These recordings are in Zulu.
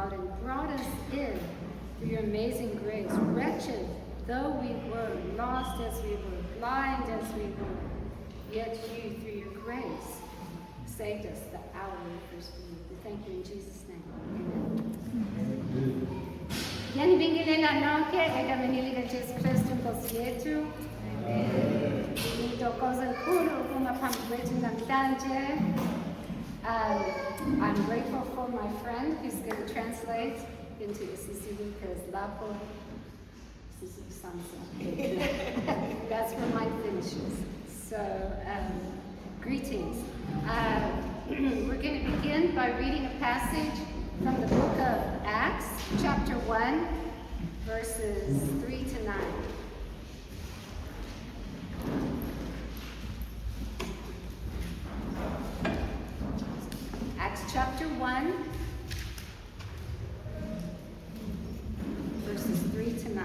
God, and brought us in through your amazing grace. Wretched though we were, lost as we were, blind as we were, yet you, through your grace, saved us the hour we first believed. We thank you in Jesus' name. Amen. Yanibingelela nonke egameni likaJesu Kristu Nkosi yethu. Ngithokoza kakhulu ukuma phambi kwethu namhlanje. I'm grateful for my friend who's going to translate into Isizulu because lapho Isizulu Samsa. That's where mine finishes. So, greetings. We're going to begin by reading a passage from the book of Acts, chapter 1, verses 3 to 9. Acts chapter 1, verses 3 to 9.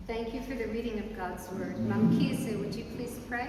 Thank you for the reading of God's word. Mamkise, would you please pray?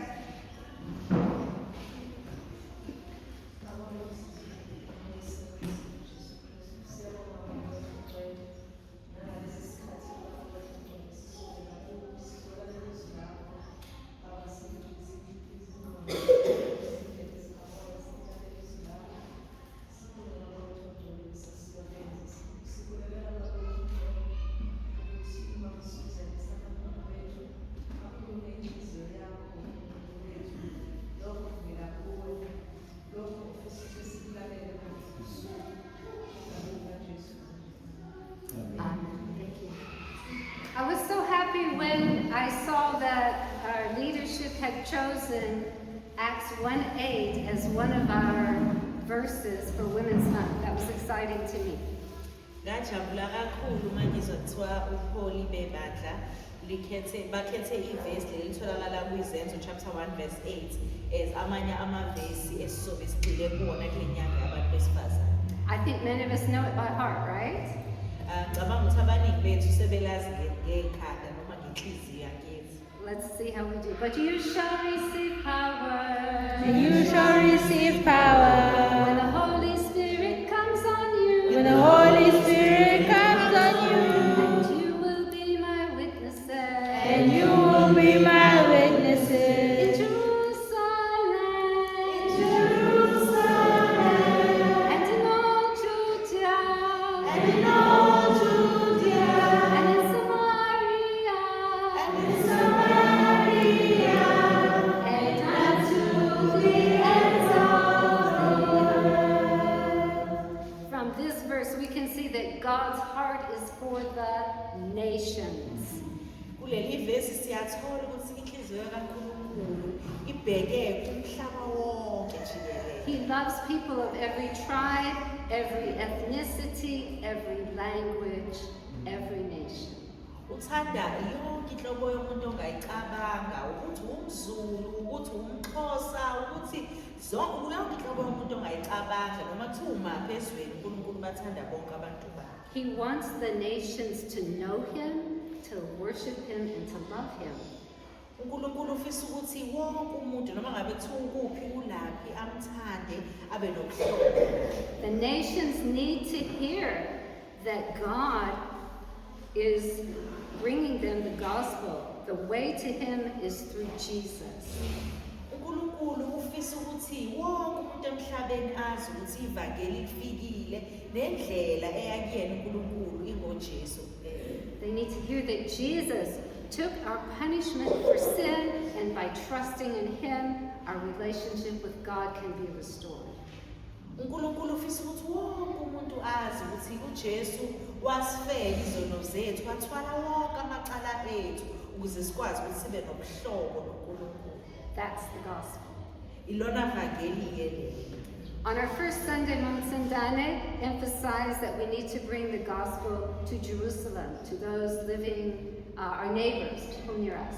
I was so happy when I saw that our leadership had chosen Acts 1:8 as one of our verses for Women's Month. That was exciting to me. Ngajabula kakhulu mangizwa kuthiwa uPaul bebandla bakhethe ivesi lelitholakala kwizenzo chapter 1 verse 8 as amanye amavesi esizobe sigcile kuwona kule nyanga yabantu besifazane. I think many of us know it by heart, right? Ngicabanga ukuthi abaningi bethu sebelazi ngekhanda noma ngenhliziyo yakithi. Let's see how we do. But you shall receive power. You shall receive power. When the Holy Spirit comes on you. When the Holy Spirit comes on you. And you will be my witnesses. And you will be my witnesses. In Jerusalem. In Jerusalem. And in all Judea. And in all Judea. And in Samaria. And in Samaria. And unto the ends of the earth. From this verse, we can see that God's heart is for the nations. Kuleli vesi siyathola ukuthi inhliziyo kaNkulunkulu ibheke kumhlaba wonke jikelele. He loves people of every tribe, every ethnicity, every language, every nation. uthanda yonke inhlobo yomuntu ongayicabanga ukuthi umZulu ukuthi umXhosa ukuthi zonke yonke inhlobo yomuntu ongayicabanga noma kuthiwa umaphi ezweni uNkulunkulu bathanda bonke abantu bakhe. He wants the nations to know him, to worship him, and to love him. uNkulunkulu ufisa ukuthi wonke umuntu noma ngabe kuthiwa ukuphi ulaphi amthande abe nobuhlobo. The nations need to hear that God is bringing them the gospel. The way to him is through Jesus. uNkulunkulu ufisa ukuthi wonke umuntu emhlabeni azi ukuthi ivangeli lifikile nendlela eya kuyena uNkulunkulu ingoJesu. They need to hear that Jesus took our punishment for sin, and by trusting in him, our relationship with God can be restored. uNkulunkulu ufisa ukuthi wonke umuntu azi ukuthi uJesu wasifela izono zethu wathwala wonke amacala ethu ukuze sikwazi ukuthi sibe nobuhlobo noNkulunkulu. That's the gospel. Ilona vangeli yeli. On our first Sunday, Mama Sandane emphasized that we need to bring the gospel to Jerusalem, to those living, our neighbors, people near us.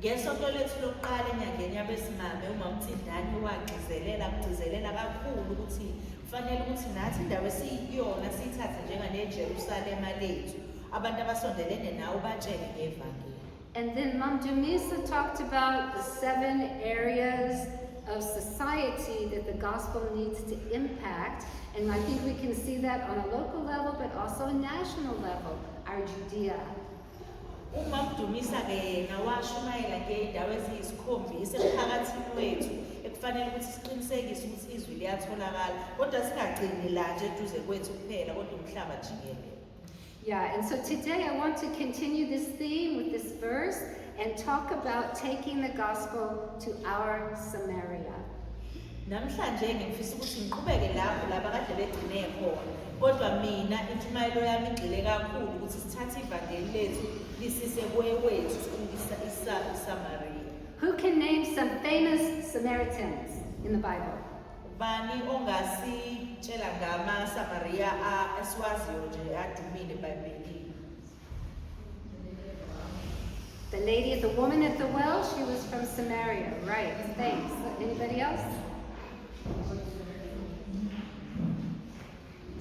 Ngesonto lethu lokuqala enyangeni yabesimame uMamthindani wagcizelela kakhulu ukuthi kufanele ukuthi nathi indawo esiyiyona siyithathe njenganeJerusalema lethu abantu abasondelene nawe batshele ngevangeli. And then Mom Dumisa talked about the 7 areas of society that the gospel needs to impact. And I think we can see that on a local level, but also a national level, our Judea. uMamdumisa ke nawashumayela ngeindawo eziyisikhombisa emphakathini wethu ekufanele ukuthi siqinisekise ukuthi izwi liyatholakala kodwa singagcini la nje eduze kwethu kuphela kodwa umhlaba jikelele. Yeah, and so today I want to continue this theme with this verse and talk about taking the gospel to our Samaria. Namhlanje ngifisa ukuthi ngiqhubeke lapho laba kade begcine khona kodwa mina intshumayelo yami igxile kakhulu ukuthi sithathe ivangeli lethu lisise kwewethu sikubisa iSamaria. Who can name some famous Samaritans in the Bible? Bani ongasitshela ngamaSamaria esiwaziyo nje adumile eBhayibhelini? The lady, the woman at the well, she was from Samaria. Right, thanks. Anybody else?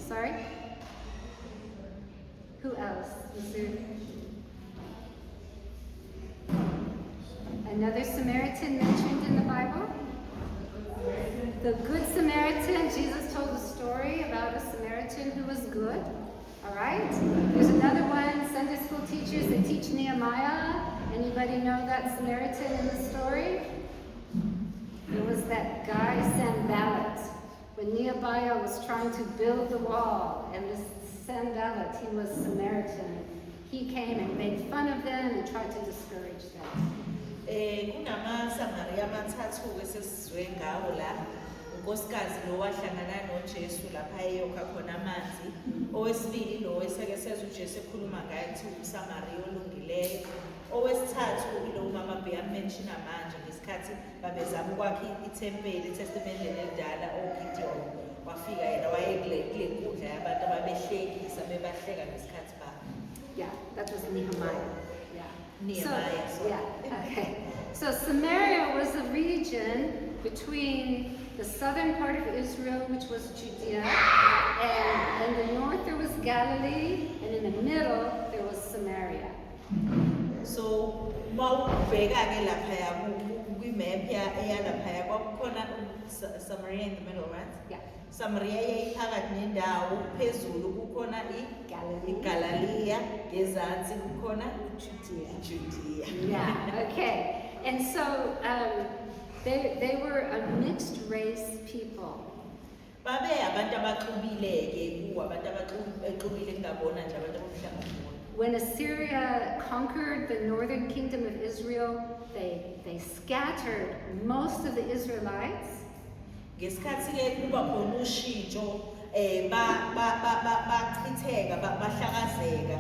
Sorry? Who else? Was there another Samaritan mentioned in the Bible? The Good Samaritan. Jesus told a story about a Samaritan who was good. All right? There's another one, Sunday school teachers, they teach Nehemiah. Anybody know that Samaritan in the story? It was that guy, Sanballat. When Nehemiah was trying to build the wall, and this Sanballat, he was Samaritan. He came and made fun of them and tried to discourage them. KunamaSamaria amathathu esesizwe ngawo la. unkosikazi lo wahlangana noJesu lapha eyokha khona amanzi. Owesibili lo wesekeseza uJesu ekhuluma ngaye kuthi uSamaria olungileyo. Owesithathu ilo umama beyamenshina manje ngesikhathi babezama ukwakha iThempeli eTestamenteni elidala oGideon. Wafika yena wayekule nkundla yabantu ababehlekisa bebahleka ngesikhathi babo. Yeah, that was Nehemiah. Yeah. Nehemiah, So, sorry. yeah, okay. So Samaria was a region between the southern part of Israel, which was Judea, and in the north there was Galilee, and in the middle there was Samaria. So mawubheka ke lapha kwimap eyalapha kwakukhona Samaria in the middle, right? Yeah, Samaria yayiphakathi nendawo phezulu kukhona Galilee. iGalileya ngezansi kukhona Judea. Judea. Yeah, okay. And so they were a mixed race people. Babe abantu abaxubile ke kuwo abantu abaxubile kungabona nje abantu abomhlaba wonke. When Assyria conquered the northern kingdom of Israel, they scattered most of the Israelites. Ngesikhathi ke kuba khona ushintsho bachitheka bahlakazeka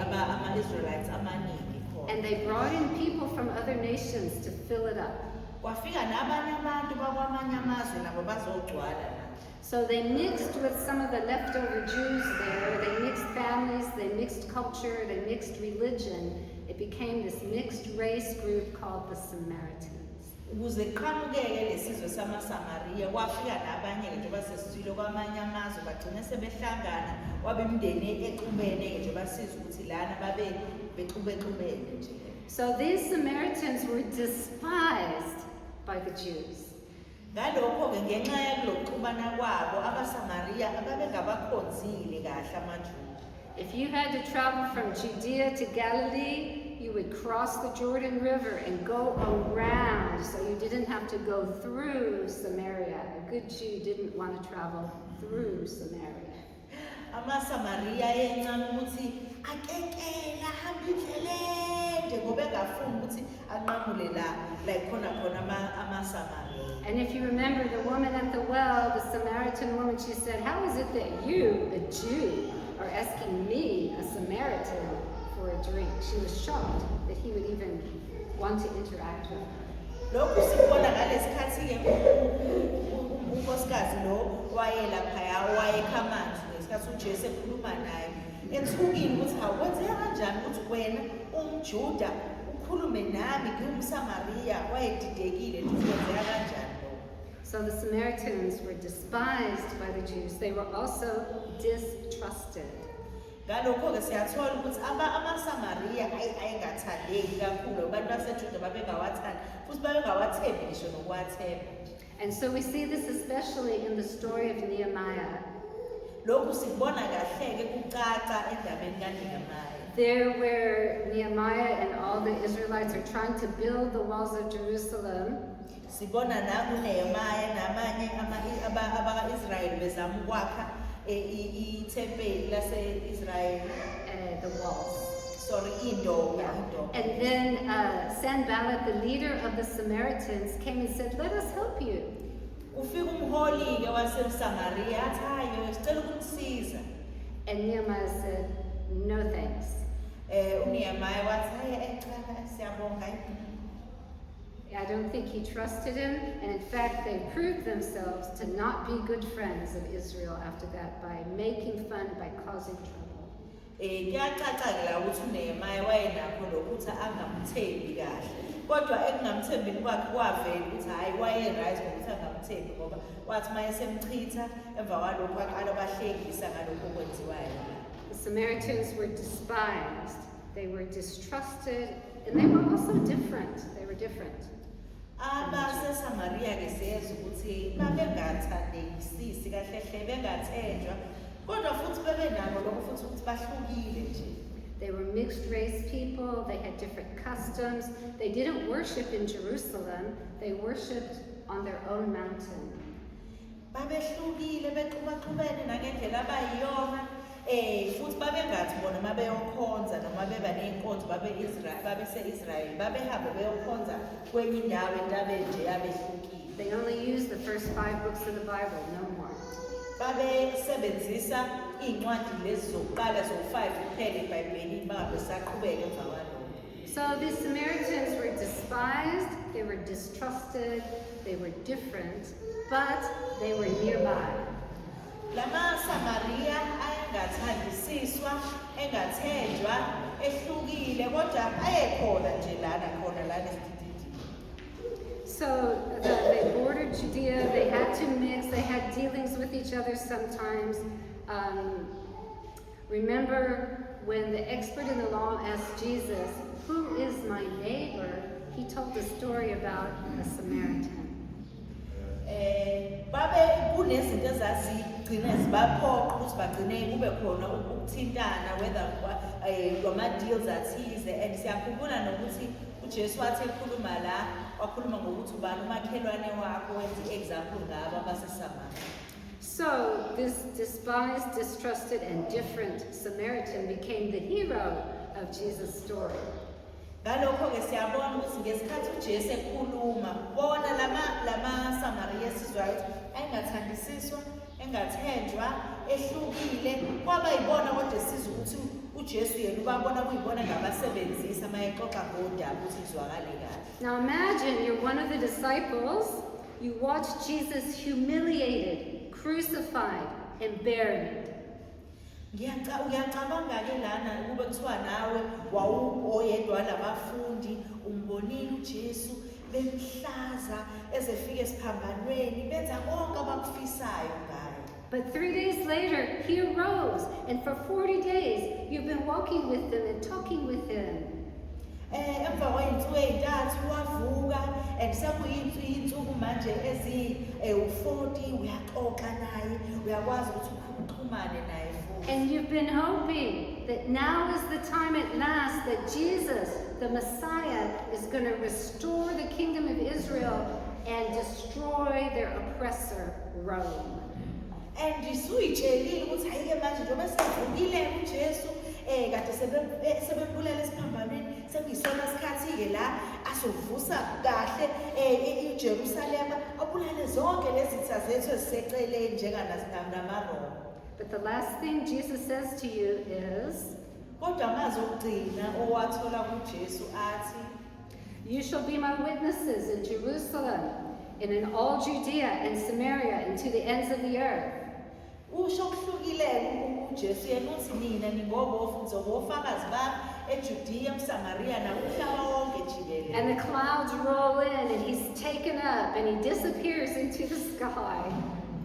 ama-Israelites amaningi khona. And they brought in people from other nations to fill it up. Kwafika nabanye abantu bakwamanye amazwe nabo bazogcwala la. So they mixed with some of the leftover Jews there. They mixed families, they mixed culture, they mixed religion. It became this mixed race group called the Samaritans. Ukuze qhamukeke lesizwe samaSamaria kwafika nabanye ke njengoba sesizwile kwamanye amazwe bagcina sebehlangana wabemndeni exubene ke njengoba sizwe ukuthi lana babe bexubexubene nje. So these Samaritans were despised by the Jews. Ngalokho ke ngenxa yokuxubana kwabo abaSamaria ababengabakhonzile kahle amaJuda. If you had to travel from Judea to Galilee, you would cross the Jordan River and go around, so you didn't have to go through Samaria. A good Jew didn't want to travel through Samaria. AmaSamaria encane ukuthi akekela hamba indlelende ngoba engafuni ukuthi anqamule la khona amaSamaria. And if you remember the woman at the well, the Samaritan woman, she said, "How is it that you, a Jew, are asking me, a Samaritan, for a drink?" She was shocked that he would even want to interact with her. Lokhu sikubona ngalesikhathi ke unkosikazi lo wayelaphaya wayekhamanzi ngesikhathi uJesu ekhuluma naye ethukile ukuthi hawenze kanjani ukuthi wena umJuda ukhulume nami ngumSamaria wayedidekile ukuthi wenzeka kanjani. So the Samaritans were despised by the Jews. They were also distrusted. Ngalokho ke siyathola ukuthi amaSamaria ayengathandeki kakhulu abantu baseJuda babengawathandi futhi babengawathembi ngisho nokuwathemba. And so we see this especially in the story of Nehemiah. Lokhu sikubona kahle ke kucaca endabeni kaNehemiah. There where Nehemiah and all the Israelites are trying to build the walls of Jerusalem, Sibona nangu Nehemiah namanye abaka-Israyeli bezama ukwakha ithempeli lase-Israyeli. the walls. Sorry, indoor. And then Sanballat, the leader of the Samaritans, came and said, "Let us help you." Ufika umholi ke waseSamaria athi hayi sicela ukunisiza. And Nehemiah said, "No thanks." uNehemiah wathi hayi cha siyabonga. I don't think he trusted him, and in fact, they proved themselves to not be good friends of Israel after that by making fun, by causing trouble. Kuyacaca la ukuthi uNehemiah wayenakho lokuthi angamthembi kahle. Kodwa ekungamthembini kwakhe kwavela ukuthi hayi wayeright ngokuthi angamthembi ngoba wathi mayesemchitha emva kwalokho aqala bahlekisa ngalokho okwenziwayo. The Samaritans were despised, they were distrusted, and they were also different. They were different. AbaseSamaria ke siyeza ukuthi babengathandekisisi kahle hle bengathenjwa kodwa futhi bebenako lokho futhi ukuthi bahlukile nje. They were mixed race people, they had different customs. They didn't worship in Jerusalem, they worshipped on their own mountain. Babehlukile bexubaxubene nangendlela abayiyona futhi babengathi bona mabeyokhonza noma beba nenkonzo babese-Israyeli babehambe beyokhonza kwenye indawo entabeni nje yabehlukile. They only used the first 5 books of the Bible, no more. Babesebenzisa iy'ncwadi lezi zokuqala zo-5 kuphela eBhayibhelini bangabe saqhubeka emva kwalokho. So these Samaritans were despised, they were distrusted, they were different, but they were nearby. LamaSamaria ayengathandisiswa, engathenjwa, ehlukile kodwa ayekhona nje lana esititini. So they bordered Judea, they had to mix, they had dealings with each other sometimes. Remember when the expert in the law asked Jesus, "Who is my neighbor?" He told the story about a Samaritan. Babe kunezinto ezazigcina zibaphoqa ukuthi bagcine kube khona ukuthintana whether kwama-deals athize and siyakhumbula nokuthi uJesu wathi ekhuluma la wakhuluma ngokuthi ubani umakhelwane wakho wenza i-example ngabo abaseSamaria. So this despised, distrusted, and different Samaritan became the hero of Jesus' story. Ngalokho-ke siyabona ukuthi ngesikhathi uJesu ekhuluma bona lamaSamaria esizwayo ukuthi engathandisiswa, engathenjwa, ehlukile kwaba yibona kodwa sizwe ukuthi uJesu yena ubabona kuyibona ngabasebenzisa uma exoxa ngodaba ukuthi izwakale kahle. Now imagine you're one of the disciples, you watch Jesus humiliated, crucified, and buried. Uyacabanga-ke lana kube kuthiwa nawe oyedwa labafundi umbonile uJesu bemhlaza ezefika esiphambanweni benza konke abakufisayo ngayo. But 3 days later, he arose, and for 40 days, you've been walking with him and talking with him. Emva kwey'nsuku ey'ntathu wavuka and sekuyinsuku manje u-40 uyaxoxa naye uyakwazi ukuthi uxhumane naye futhi. And you've been hoping that now is the time at last that Jesus, the Messiah, is going to restore the kingdom of Israel and destroy their oppressor, Rome. And suyitshelile ukuthi hayi-ke manje njengoba sevukile uJesu kade sebembulala esiphambanweni sekuyisona sikhathi-ke la asovusa kahle iJerusalema abulale zonke lezi zitha zethu eziseceleni njenganamaRoma. But the last thing Jesus says to you is, kodwa amazwi okugcina owathola kuJesu athi, you shall be my witnesses in Jerusalem and in all Judea and Samaria and to the ends of the earth. usho okuhlukile uJesu yena uthi mina ngizobofakazi bami eJudiya, eSamaria nakumhlaba wonke jikelele. And the clouds roll in and he's taken up and he disappears into the sky.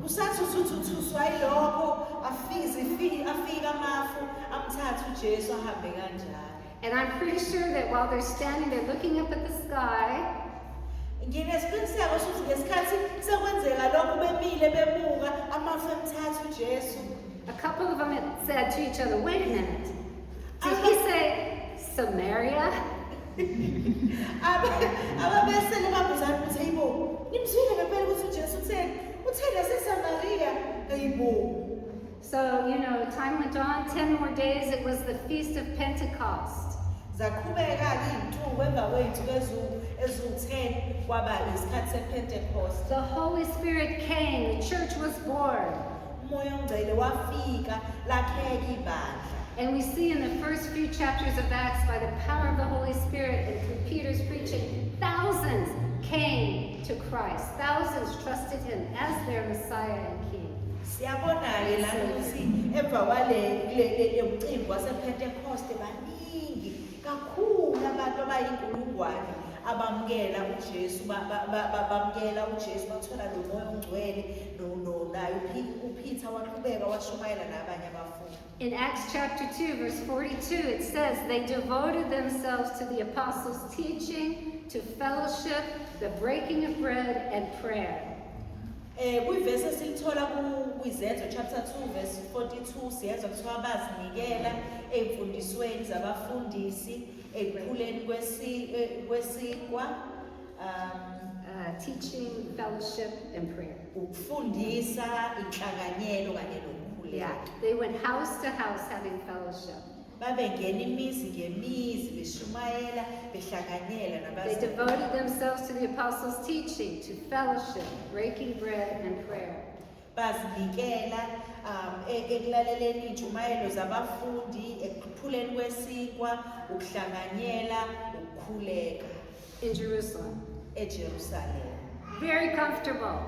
Usathi uthuswa yilokho afika amafu amthatha uJesu ahambe kanjalo. And I'm pretty sure that while they're standing there looking up at the sky, Nginesiqiniseko sokuthi ngesikhathi sekwenzeka lokho bemile bebuka amafu emthatha uJesu. a couple of them had said to each other, wait a minute, did he say Samaria? Ababesele babuzana ukuthi hayibo nimzwile ngempela ukuthi uJesu utheni yaseSamaria hayibo. So, you know, time went on, 10 more days, it was the Feast of Pentecost. Zaqhubeka-ke iy'nsuku emva kwey'nsuku eziwu-10 kwaba isikhathi sePentecost. The Holy Spirit came, the church was born. Umoya ongcwele wafika lakheka ibandla. And we see in the first few chapters of Acts, by the power of the Holy Spirit and through Peter's preaching, thousands came to Christ. Thousands trusted him as their Messiah and King. Siyabona-ke lana ukuthi emva kwale mcimbi wasePentecost baningi kakhulu abantu abayinkulungwane abamukela uJesu bamukela uJesu bathola lo moya ongcwele naye uPeter waqhubeka washumayela nabanye abafundi. In Acts chapter 2, verse 42, it says, they devoted themselves to the apostles' teaching, to fellowship, the breaking of bread, and prayer. Kwivesi esilithola kwiZenzo chapter 2 verse 42 siyezwa kuthiwa bazinikela ey'mfundisweni zabafundisi ekuphuleni kwesikwa Teaching, fellowship, and prayer. ukufundisa inhlanganyelo kanye nokukhuleka. Yeah, they went house to house having fellowship. Babengena imizi ngemizi beshumayela behlanganyela They nabazali. devoted themselves to the apostles' teaching, to fellowship, breaking bread, and prayer. Bazinikela ekulaleleni iy'ntshumayelo zabafundi ekuphuleni kwesikwa ukuhlanganyela ukukhuleka In Jerusalem. eJerusalema. Very comfortable,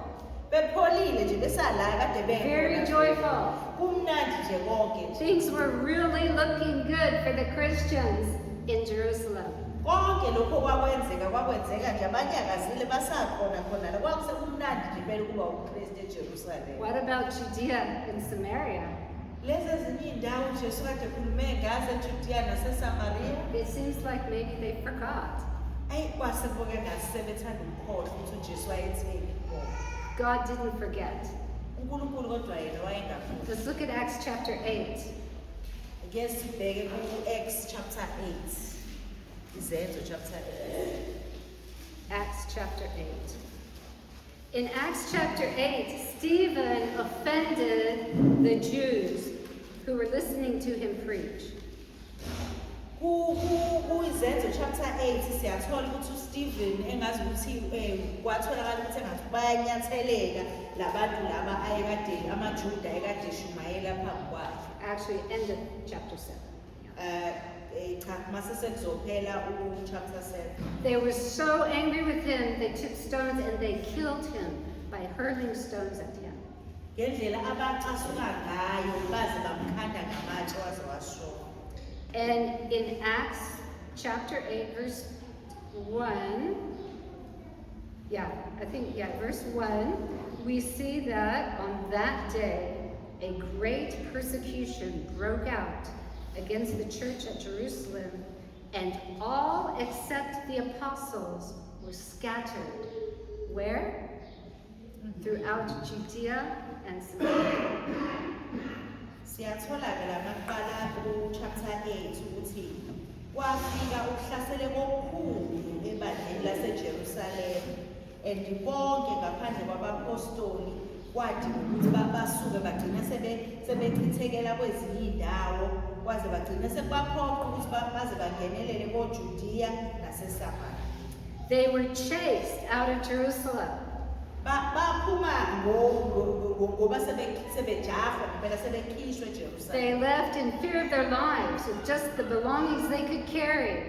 Bepholile nje besala kade very bekhona. joyful. Kumnandi nje konke nje. Things were really looking good for the Christians in Jerusalem. Konke lokho kwakwenzeka nje abanyakazile basakhona khona la kwakusekumnandi nje vele ukuba uKristu eJerusalema. What about Judea and Samaria? Lezi ezinye iy'ndawo uJesu kade ekhulume ngazo eJudiya naseSamariya. It seems like maybe they forgot. Ayi kwase kuboke ngathi sebethanda ukukhohlwa ukuthi uJesu wayetheni bona. God didn't forget. uNkulunkulu kodwa yena wayengakhohlwa. Let's look at Acts chapter 8. Ake sibheke ku-Acts chapter 8. Izenzo chapter 8. Acts chapter 8. In Acts chapter 8, Stephen offended the Jews who were listening to him preach. Ku-Izenzo chapter 8 siyathola ukuthi uStephen engazi ukuthi kwatholakala ukuthi engathi bayanyatheleka labantu laba ayekade amaJuda ayekade eshumayela phambi kwakhe. Actually, end of chapter 7. Cha mase sekuzophela chapter 7. They were so angry with him, they took stones and they killed him by hurling stones at him. ngendlela abacasuka ngayo baze bamkhanda ngamatshe waze washona. And in Acts chapter 8, verse 1, verse 1, we see that on that day, a great persecution broke out against the church at Jerusalem, and all except the apostles were scattered. Where? Throughout Judea and Samaria. Siyathola ke lamaqala chapter 8 ukuthi kwafika ukuhlasela kokukhulu ebandleni laseJerusalem and bonke ngaphandle kwabapostoli kwadinga ukuthi basuke bagcina sebechithekela kwezinye indawo kwaze bagcina sekubaphoqa ukuthi baze bangenelele koJudiya naseSamaria. They were chased out of Jerusalem. They left in fear of their lives with just the belongings they could carry.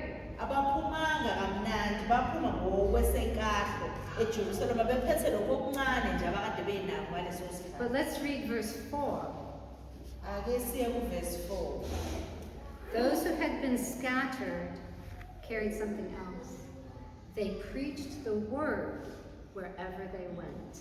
But let's read verse 4. Those who had been scattered carried something else. They preached the word wherever they went.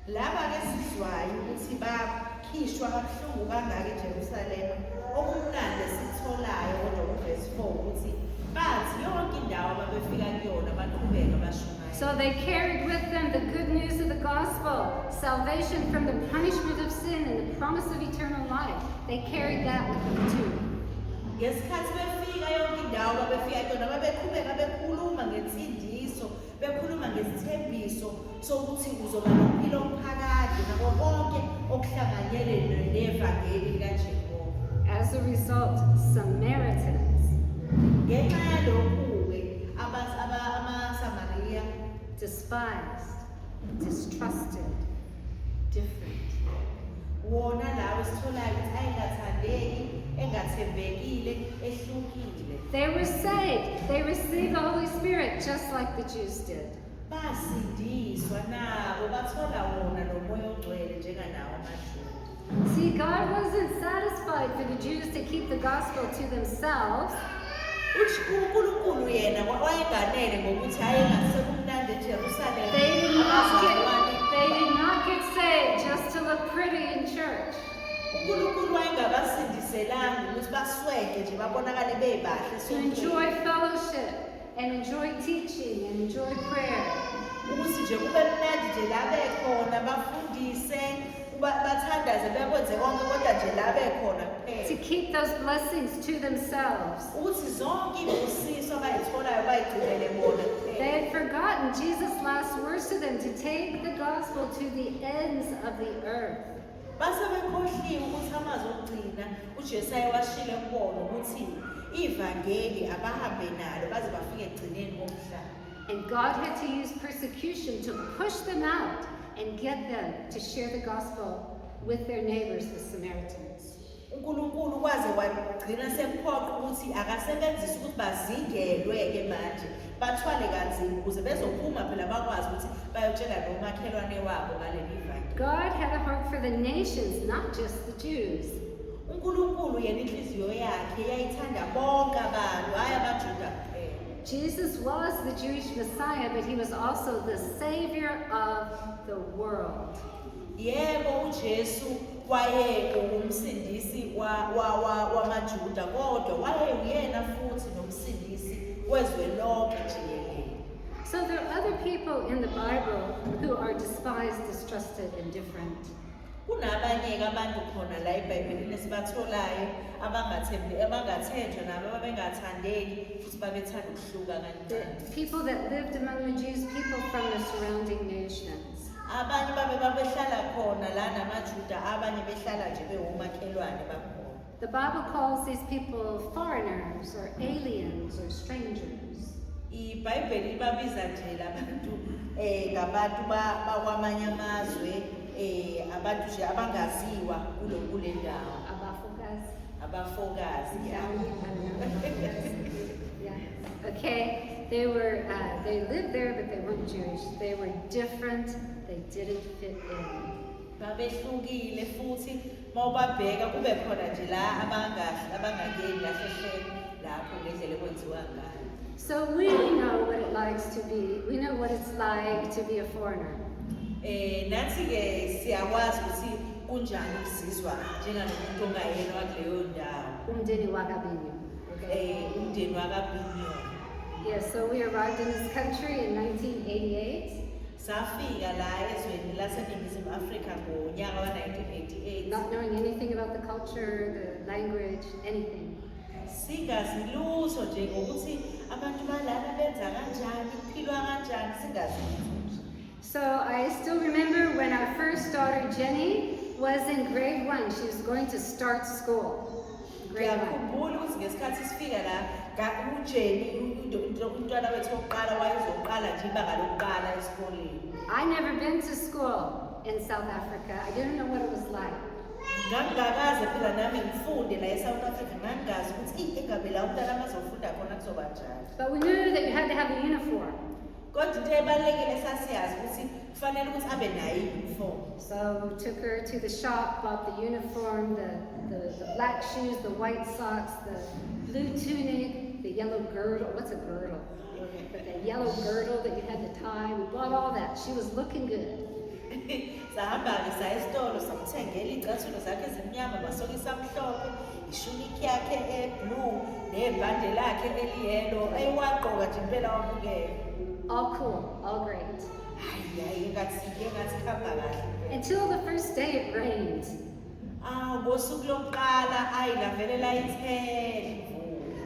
Laba ke sizwayo ukuthi bakhishwa kabuhlungu kangaka eJerusalem okumnandi sitholayo kodwa verse 4 ukuthi bathi yonke indawo ababefika kuyona baqhubeka bashumayela. So they carried with them the good news of the gospel, salvation from the punishment of sin and the promise of eternal life. They carried that with them too. Ngesikhathi befika yonke indawo ababefika kuyona babeqhubeka bekhuluma ngensindiso bekhuluma ngesithembiso sokuthi kuzoba nompilo omphakathi nabo bonke okuhlanganyelene nevangeli likaJehova. As a result, Samaritans Ngenxa yalokhu-ke amaSamaria despised, distrusted, different. wona lawo sitholayo ukuthi ayingathandeki engathembekile ehlukile. They were saved. They received the Holy Spirit just like the Jews did. Basindiswa nabo bathola wona lo moya ogcwele njenganawo amaJuda. See, God wasn't satisfied for the Jews to keep the gospel to themselves. uNkulunkulu yena wayenganele ngokuthi ayengasekumnandi eJerusalem. They did not get saved just to look pretty in church. uNkulunkulu wayengabasindiselanga ukuthi basweke nje babonakale bebahle To enjoy fellowship and enjoy teaching and enjoy prayer. ukuthi nje kube mnandi nje la bekhona bafundise bathandaze bekwenze konke kodwa nje la bekhona To kuphela. keep those blessings to themselves. Ukuthi zonke imbusiso abayitholayo bayigcinele bona They kuphela. had forgotten Jesus' last words to them to take the gospel to the ends of the earth. Base bekhohliwe ukuthi amazwi okugcina uJesu ayewashilo kubona ukuthi ivangeli abahambe nalo baze bafike egcineni komhlaba. And God had to use persecution to push them out and get them to share the gospel with their neighbors, the Samaritans. uNkulunkulu kwaze wagcina sekuphoqa ukuthi akasebenzise ukuthi bazingelwe-ke manje bathwale kanzima ukuze bezophuma phela bakwazi ukuthi bayotshela nomakhelwane wabo ngaleli ivangeli. God had a heart for the nations, not just the Jews. uNkulunkulu yena inhliziyo yakhe yayithanda bonke abantu hhayi abaJuda kuphela. Jesus was the Jewish Messiah, but he was also the Savior of the world. Yebo uJesu wayengumsindisi wamaJuda kodwa wayeyena futhi nomsindisi wezwe lonke jikelele. So there are other people in the Bible who are despised, distrusted, and different. Kunabanye-ke abantu khona la eBhayibhelini esibatholayo abangathenjwa nabo ababengathandeki futhi babethanda ukuhluka The kancane. people that lived among the Jews, people from the surrounding nations. Abanye babehlala khona la namaJuda abanye behlala nje bewomakhelwane bakhona. The Bible calls these people foreigners or aliens or strangers. iBhayibheli libabiza nje labantu ngabantu bakwamanye amazwe abantu nje abangaziwa kule ndawo Abafogazi. abafokazi. Yeah. Okay. They lived there, but they weren't Jewish. They were different. They didn't fit in. babehlukile futhi mawubabheka kube khona nje la abangangeni kahle hle lapho ngendlela ekwenziwa ngayo. So we know what it likes to be. We know what it's like to be a foreigner. Nathi ke siyakwazi ukuthi kunjani ukuzizwa njengalomuntu ongayena wakuleyo ndawo. Umndeni wakabinyo. Umndeni wakabinyo. Yes, so we arrived in this country in 1988. Safika la ezweni laseNingizimu Afrika ngonyaka wa-1988. Not knowing anything about the culture, the language, anything. Singazi lutho nje ngokuthi abantu balana benza kanjani, kuphilwa kanjani, singazi lutho. So I still remember when our first daughter Jenny was in grade 1. She was going to start school. Grade 1. Ngiyakhumbula ukuthi ngesikhathi sifika la uJenny umntwana wethu wokuqala wayezoqala nje ibanga lokuqala esikoleni. I never been to school in South Africa. I didn't know what it was like. Ngangakaze phela nami ngifunde la eSouth Africa, ngangazi ukuthi engabe la umntwana amazofunda khona kuzoba njani. But we knew that you had to have a uniform. Kodwa into ebalulekile sasiyazi ukuthi kufanele ukuthi abe nayo i-uniform. So we took her to the shop, bought the uniform, the black shoes, the white socks, the blue tunic, the yellow girdle. What's a girdle? But the yellow girdle that you had to tie. We bought all that. She was looking good. Sahamba-ke saya esitolo samthengela iy'cathulo zakhe ezimnyama, amasokisi amhlophe, ishuniki yakhe e-blue, nebhande lakhe eliyelo, ewagqoka nje impela wabukeka. All cool, all great. Hayi, engathi khamba kahle. Until the first day it rained. Ngosuku lokuqala lavele layithela.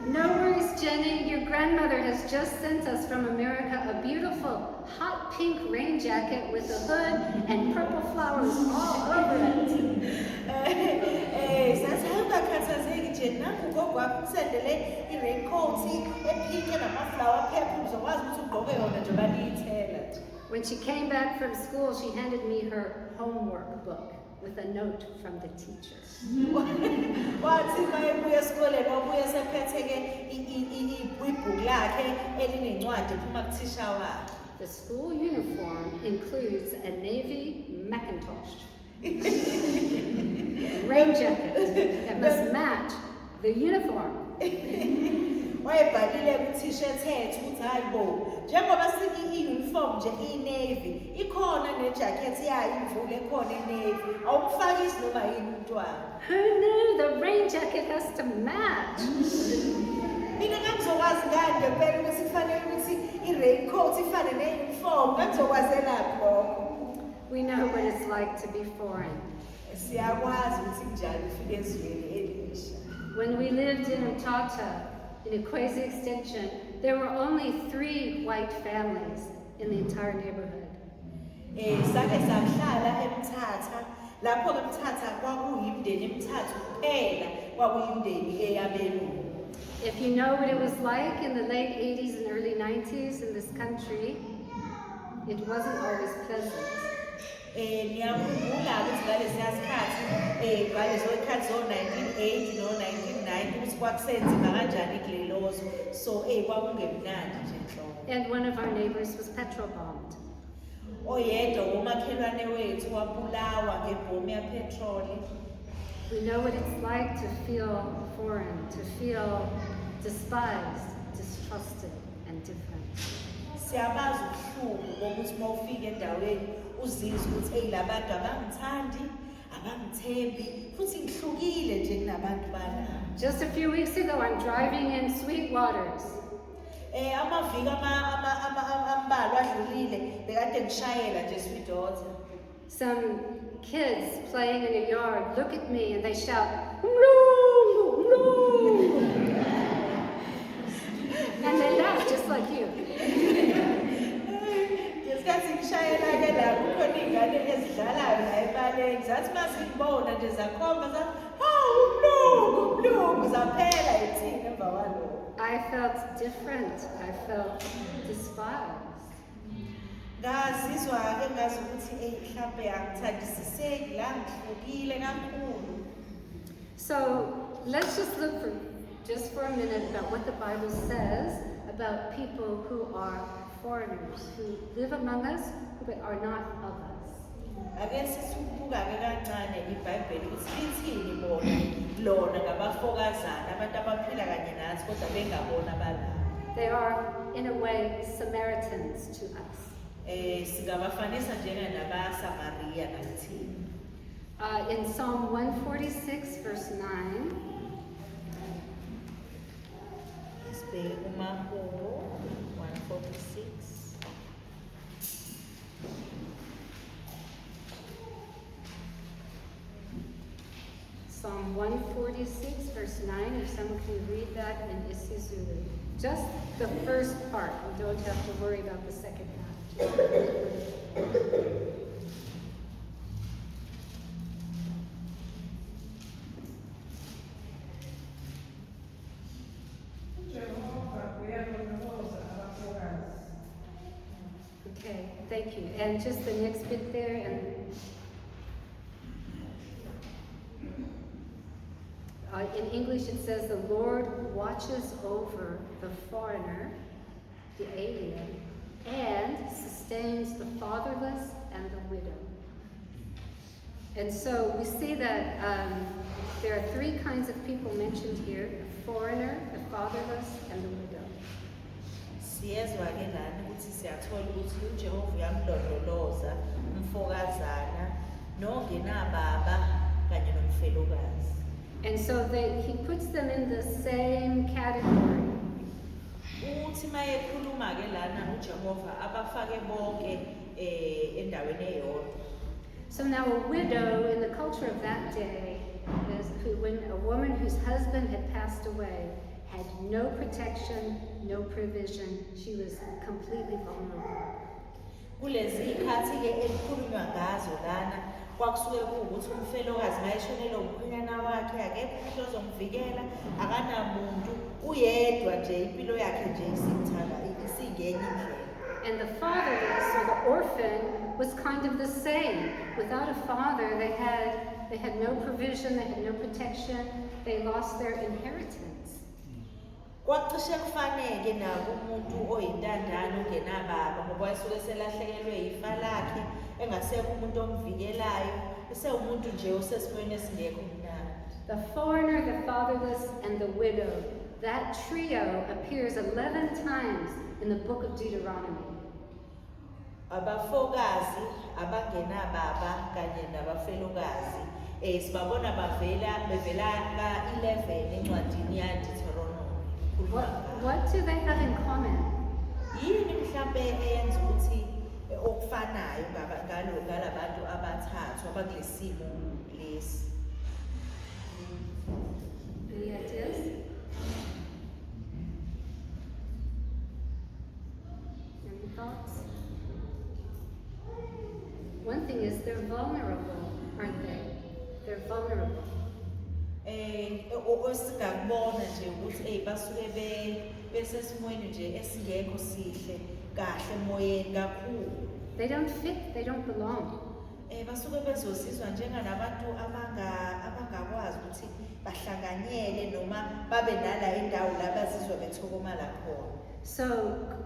No worries, Jenny. Your grandmother has just sent us from America a beautiful hot pink rain jacket with a hood and purple flowers all over it. Sasihambakhathazeki nje nangu ugogo wakho ukusendele i-raincoat epink enamaflower purple uzokwazi ukuthi ugqoke yona njengoba liyithela. When she came back from school, she handed me her homework book with a note from the teacher. Wathi mayebuya esikoleni wabuya sephethe-ke ibhuku lakhe elinencwadi ephuma kuthisha wakhe. The school uniform includes a navy Macintosh, rain jacket that must match the uniform. Wayebhalile ku-t-shirt ethu ukuthi hayi bo, njengoba i-uniform nje iyi-navy, ikhona nejacket yayo imvula ekhona i-navy, awumfakisi noma yini umntwana. Who knew the rain jacket has to match? Mina ngangizokwazi ngani ngempela ukuthi kufanele ukuthi i-raincoat ifane ne-uniform, ngangizokwazelaphi lokho. We know what it's like to be foreign. Siyakwazi ukuthi kunjani ufike ezweni elisha. When we lived in Mthatha, in Ikwezi Extension, there were only 3 white families in the entire neighborhood. Sake sahlala eMthatha, lapho-ke eMthatha kwakuyimindeni emithathu kuphela kwakuyimindeni eyabelungu. If you know what it was like in the late 80s and early 90s in this country, it wasn't always pleasant. Ngiyakhumbula ukuthi ngalesiya sikhathi ngalezo y'khathi zo-1980 no-1990 ukuthi kwakusenzima kanjani kulelozo, so kwakungemnandi nje nhlobo. And one of our neighbors was petrol bombed. Oyedwa womakhelwane wethu wabulawa ngebhomu yapetroli. We know what it's like to feel foreign, to feel despised, distrusted, and different. Siyabazi ubuhlungu bokuthi mawufika endaweni uzizwe ukuthi la bantu abangithandi, abangithembi, futhi ngihlukile nje kunabantu bana. Just a few weeks ago, I'm driving in Sweetwaters. Amaviki ambalwa adlulile bekade ngishayela nje Sweetwater. Some kids playing in a yard look at me and they shout, "Mlungu, Mlungu." And they laugh just like you. Ngesikhathi ngishayela-ke la kukhona iy'ngane ezidlalayo la ebaleni, zathi mazingibona nje zakhomba zathi, hawu umlungu, umlungu, zaphela ithina emva kwalokho. I felt different. I felt despised. Ngazizwa-ke ngazi ukuthi mhlampe angithandisiseki la ngihlukile kakhulu. So let's just look for a minute about what the Bible says about people who are foreigners, who live among us but are not of us. ake sisibuka-ke kancane iBhayibheli ukuthi lithini bona lona ngabafokazana abantu abaphila kanye nathi kodwa bengabona balapha. They are, in a way, Samaritans to us. Singabafanisa njengenabaSamariya nakuthina. In Psalm 146, verse 9, Sibheke kuMahubo 146. Psalm 146, verse 9, if someone can read that in isiZulu. Just the first part. We don't have to worry about the second half. Okay, thank you. And just the next bit there, and in English it says, the Lord watches over the foreigner, the alien, and sustains the fatherless and the widow. And so we see that there are three kinds of people mentioned here: the foreigner, the fatherless, and the widow. Siyezwa-ke lana ukuthi siyathola ukuthi uJehova uyamlondoloza umfokazana nongenababa kanye nomfelokazi. And so he puts them in the same category. Uthi mayekhuluma-ke lana uJehova abafake bonke endaweni eyodwa. So now a widow in the culture of that day is when a woman whose husband had passed away had no protection, no provision. She was completely vulnerable. Kulezi ikhathi-ke elikhulunywa ngazo lana kwakusuke kuwukuthi umfelokazi mayeshonelwe umkhwenyana wakhe akekho umuntu ozomvikela akanamuntu uyedwa nje impilo yakhe nje isingenye indlela. And the fatherless or the orphan was kind of the same. Without a father, they had no provision, they had no protection, they lost their inheritance. Kwacishe kufaneke nabo umuntu oyintandane ongenababa ngoba wayisuke selahlekelwe ifa lakhe engasekho umuntu omvikelayo esewumuntu nje osesimweni esingekho mnandi. The foreigner, the fatherless, and the widow. That trio appears 11 times in the book of Deuteronomy. Abafokazi, abangenababa kanye nabafelokazi sibabona bevela ka-11 encwadini yaDeuteronomy. What do they have in common? Yini mhlambe eyenza ukuthi okufanayo ngalabantu abathathu abakulesimo lesi? Any ideas? Any thoughts? One thing is they're vulnerable, aren't they? They're vulnerable. Osingakubona nje ukuthi basuke besesimweni nje esingekho sihle kahle emoyeni kakhulu. They don't fit, they don't belong. Basuke bezozizwa njenganabantu abangakwazi ukuthi bahlanganyele noma babe nala indawo la bazizwa bethokomala khona. So,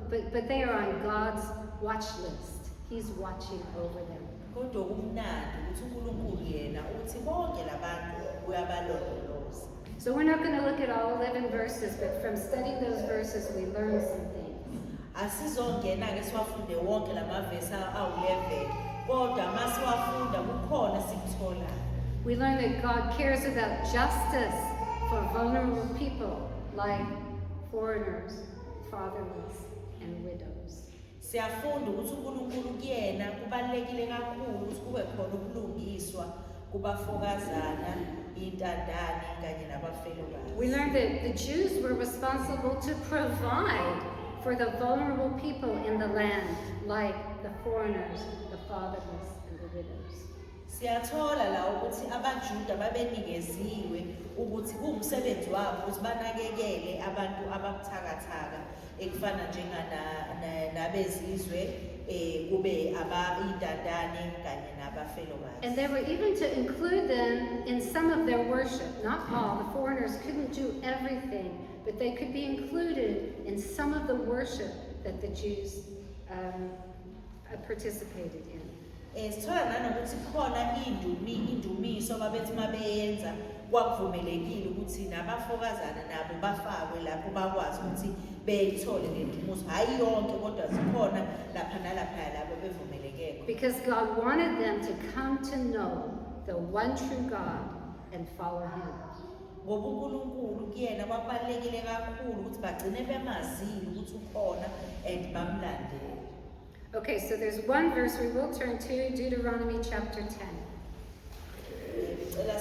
but they are on God's watch list. He's watching over them. Kodwa kumnandi ukuthi uNkulunkulu yena uthi bonke labantu uyabalondoloza. So we're not going to look at all 11 verses, but from studying those verses we learn some things. Asizongena-ke siwafunde wonke lamavesi awu-11 kodwa masiwafunda kukhona sikutholayo. We learn that God cares about justice for vulnerable people like foreigners, fatherless, and widows. Siyafunda ukuthi uNkulunkulu kuyena kubalekile kakhulu ukuthi kube khona ubulungiswa kubafokazana, intandane kanye nabafelokazi. We learned that the Jews were responsible to provide for the vulnerable people in the land, like the foreigners, the fatherless, and the widows. Siyathola la ukuthi abaJuda babenikeziwe ukuthi kuwumsebenzi wabo ukuthi banakekele abantu ababuthakathaka ekufana nabezizwe kube intandane kanye nabafelokazi. And they were even to include them in some of their worship. Not all. The foreigners couldn't do everything, but they could be included in some of the worship that the Jews participated in. Sithola nanokuthi khona indumiso babethi mabeyenza kwakuvumelekile ukuthi nabafokazana nabo bafakwe lapho bakwazi ukuthi beyithole le ndumuzo. Hayi yonke kodwa zikhona lapha nalapha labo bevumelekeke. Because God wanted them to come to know the one true God and follow Him. Ngoba uNkulunkulu kuyena kwabalekile kakhulu ukuthi bagcine bemazile ukuthi ukhona and bamlandele. Okay, so there's one verse we will turn to, Deuteronomy chapter 10. Ngicela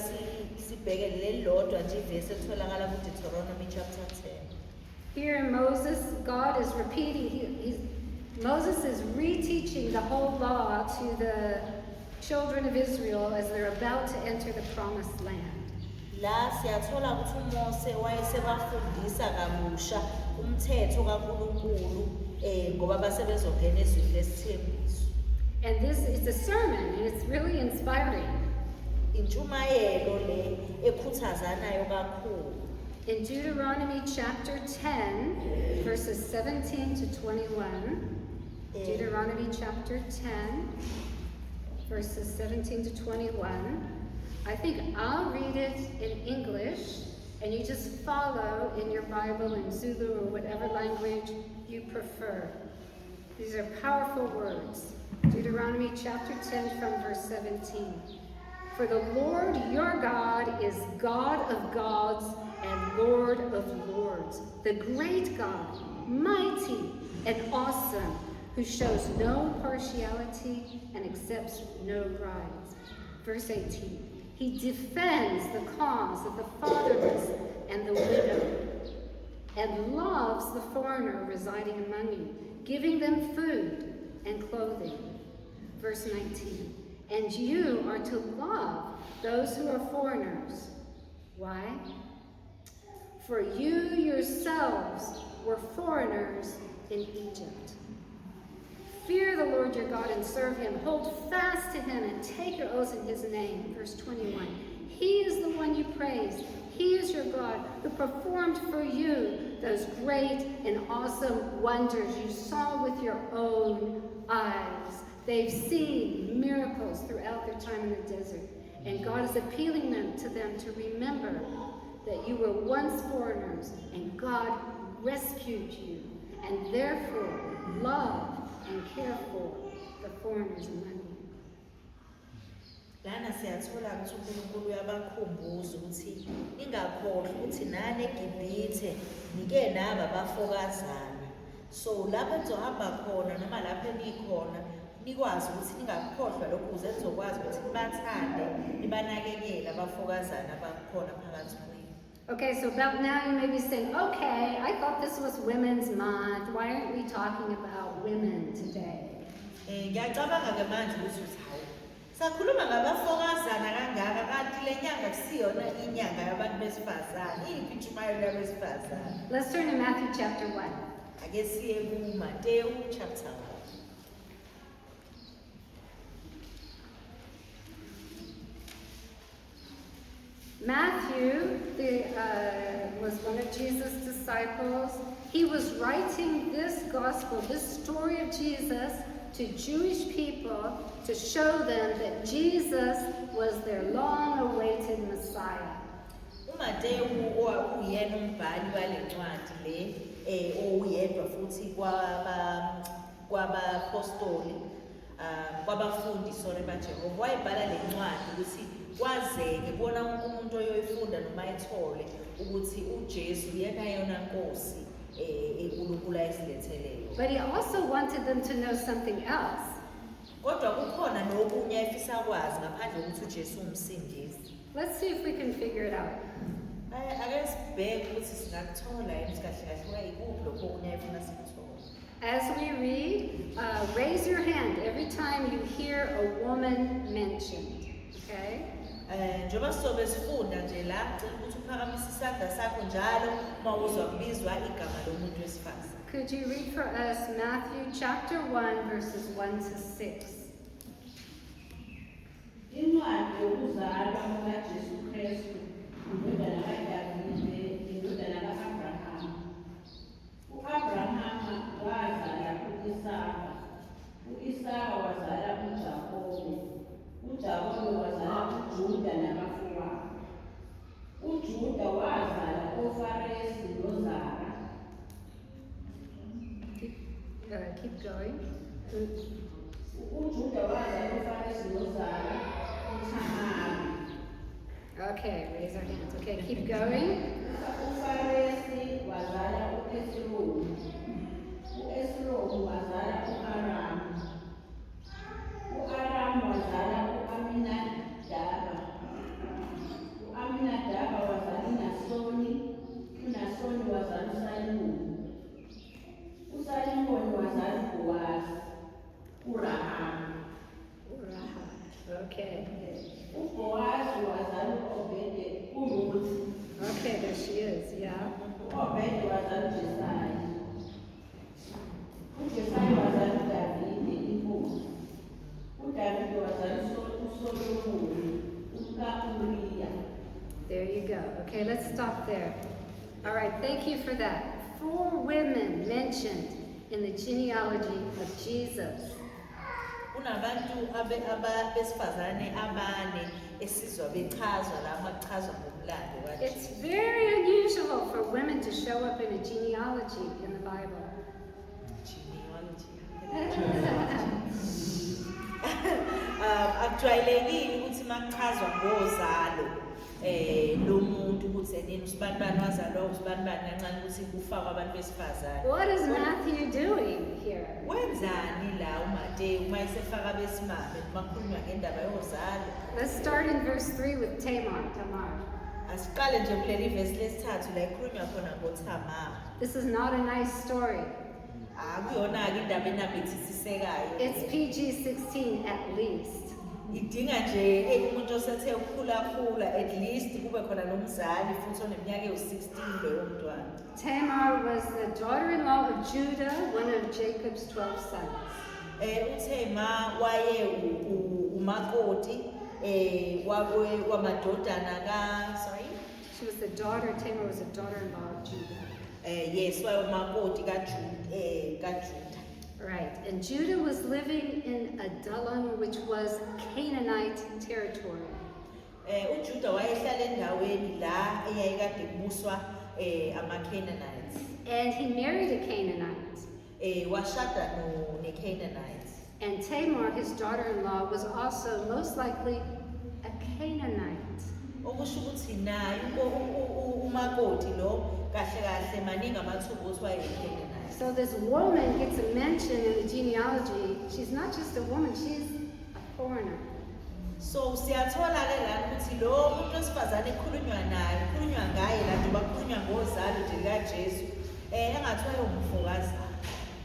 sibheke leli lodwa nje ivesi etholakala kuDeuteronomy chapter 10. Here Moses, God is repeating, Moses is reteaching the whole law to the children of Israel as they're about to enter the promised land. La siyathola ukuthi uMose wayesebafundisa kabusha umthetho kaNkulunkulu ngoba basebezongena ezweni lesithembiso. And this is a sermon, and it's really inspiring. Intshumayelo le ekhuthazanayo kakhulu. In Deuteronomy chapter 10, verses 17 to 21, Deuteronomy chapter 10, verses 17 to 21, I think I'll read it in English, and you just follow in your Bible in Zulu or whatever language you prefer. These are powerful words. Deuteronomy chapter 10 from verse 17. For the Lord your God is God of gods and Lord of lords, the great God, mighty and awesome, who shows no partiality and accepts no bribes. Verse 18. He defends the cause of the fatherless and the widow, and loves the foreigner residing among you, giving them food and clothing. Verse 19. And you are to love those who are foreigners. Why? For you yourselves were foreigners in Egypt. Fear the Lord your God and serve Him. Hold fast to Him and take your oaths in His name. Verse 21. He is the one you praise. He is your God who performed for you those great and awesome wonders you saw with your own eyes. They've seen miracles throughout their time in the desert. And God is appealing to them to remember that you were once foreigners and God rescued you. And therefore, love and care for the foreigners among you. Lana siyathola ukuthi uNkulunkulu uyabakhumbuza ukuthi ingakhohlwa ukuthi nani eGibhithe nike naba abafokazana. So lapho nizohamba khona noma lapho nikhona nikwazi ukuthi ningakhohlwa lokho ukuze nizokwazi ukuthi nibathande nibanakekele abafokazana abakhona phakathi kwenu. Okay, so about now you may be saying, okay, I thought this was Women's Month. Why aren't we talking about women today? Ngiyacabanga ke manje ukuthi hayi sakhuluma ngabafokazana kangaka kanti le nyanga kusiyona inyanga yabantu besifazane. Iphi intshumayelo yabesifazane? Let's turn to Matthew chapter 1. Ake siye kuMateyu chapter 1. Matthew was one of Jesus' disciples. He was writing this gospel, this story of Jesus, to Jewish people to show them that Jesus was their long-awaited Messiah. uMateyu uyena umbhali walencwadi le oyedwa futhi kwabapostoli kwabafundi baJehova wayebhala lencwadi ukuthi kwazeke bona umuntu oyoyifunda noma ethole ukuthi uJesu yena yona Nkosi enkulunkulu ayisiletheleyo. But he also wanted them to know something else. Kodwa kukhona nokunye ayefisa kwazi ngaphandle ukuthi uJesu umsindisi. Let's see if we can figure it out. Ake sibheke ukuthi singakuthola yini kahle kahle ikuphi lokho okunye ayefuna sikuthole. As we read, raise your hand every time you hear a woman mentioned. Okay? Njoba sizobe sifunda nje la cela ukuthi uphakamise isandla sakho njalo uma uzwa kubizwa igama lomuntu wesifazane. Could you read for us Matthew chapter 1 verses 1 to 6? Incwadi yokuzalwa kukaJesu Kristu, indodana kaDavide, indodana ka-Abrahama. U-Abrahama wazala u-Isaka, u-Isaka wazala uJakobe, Keep going. uJuda wazala uFaresi noZara uThamari. Okay, raise our hands. Okay, keep going. uFaresi wazala uEsromu. uEsromu wazala uAramu. uAramu wazala uAminadaba. uAminadaba wazala uNasoni. uNasoni wazala uSalimoni. uSalimoni wazala uBowazi. uRahabu. Okay. uBowazi wazala uObede uRuthi. Okay, there she is. Yeah. uObede wazala uJesayi. uJesayi wazala uDavide inkosi. uDavide wazala uSolomoni umka-Uriya. There you go. Okay, let's stop there. All right, thank you for that. 4 women mentioned in the genealogy of Jesus. Kunabantu besifazane abane esizwa bechazwa la bachazwa ngomlando kaJesu. It's very unusual for women to show up in a genealogy in the Bible. Akujwayelekile ukuthi makuchazwa ngozalo lomuntu ukuthi enini usibanibani wazalwa usibanibani kancane ukuthi kufakwa abantu besifazane. What is Matthew doing here? Wenzani la uMateyu uma esefaka besimame makhulunywa ngendaba yozalo? Let's start in verse 3 with Tamar. Asiqale nje kuleli verse lesithathu la ikhulunywa khona ngoThamar. This is not a nice story. Akuyona-ke indaba enambithisisekayo. It's PG-16 at least. Idinga nje umuntu osethe ukukhula at least kube khona nomzali futhi oneminyaka ewu-16 loyo mntwana. Tamar was the daughter-in-law of Judah, one of Jacob's 12 sons. uThema waye umakoti wamadodana sorry. She was the daughter, Tamar was a daughter-in-law of Judah. Yes, wayemakoti kaJuda. Right, and Judah was living in Adullam, which was Canaanite territory. uJuda wayehlala endaweni la eyayikade kubuswa ama-Canaanites. And he married a Canaanite. Washada ne-Canaanites. And Tamar, his daughter-in-law, was also most likely a Canaanite. Okusho ukuthi naye umakoti lo kahle kahle maningi amathuba ukuthi wayeyi-Canaanite. So this woman gets a mention in the genealogy. She's not just a woman, she's a foreigner. So siyathola-ke la ukuthi lo muntu wesifazane ekhulunywa naye kukhulunywa ngaye la nje bakhulunywa ngozalo nje likaJesu engathiwa yomfokazana.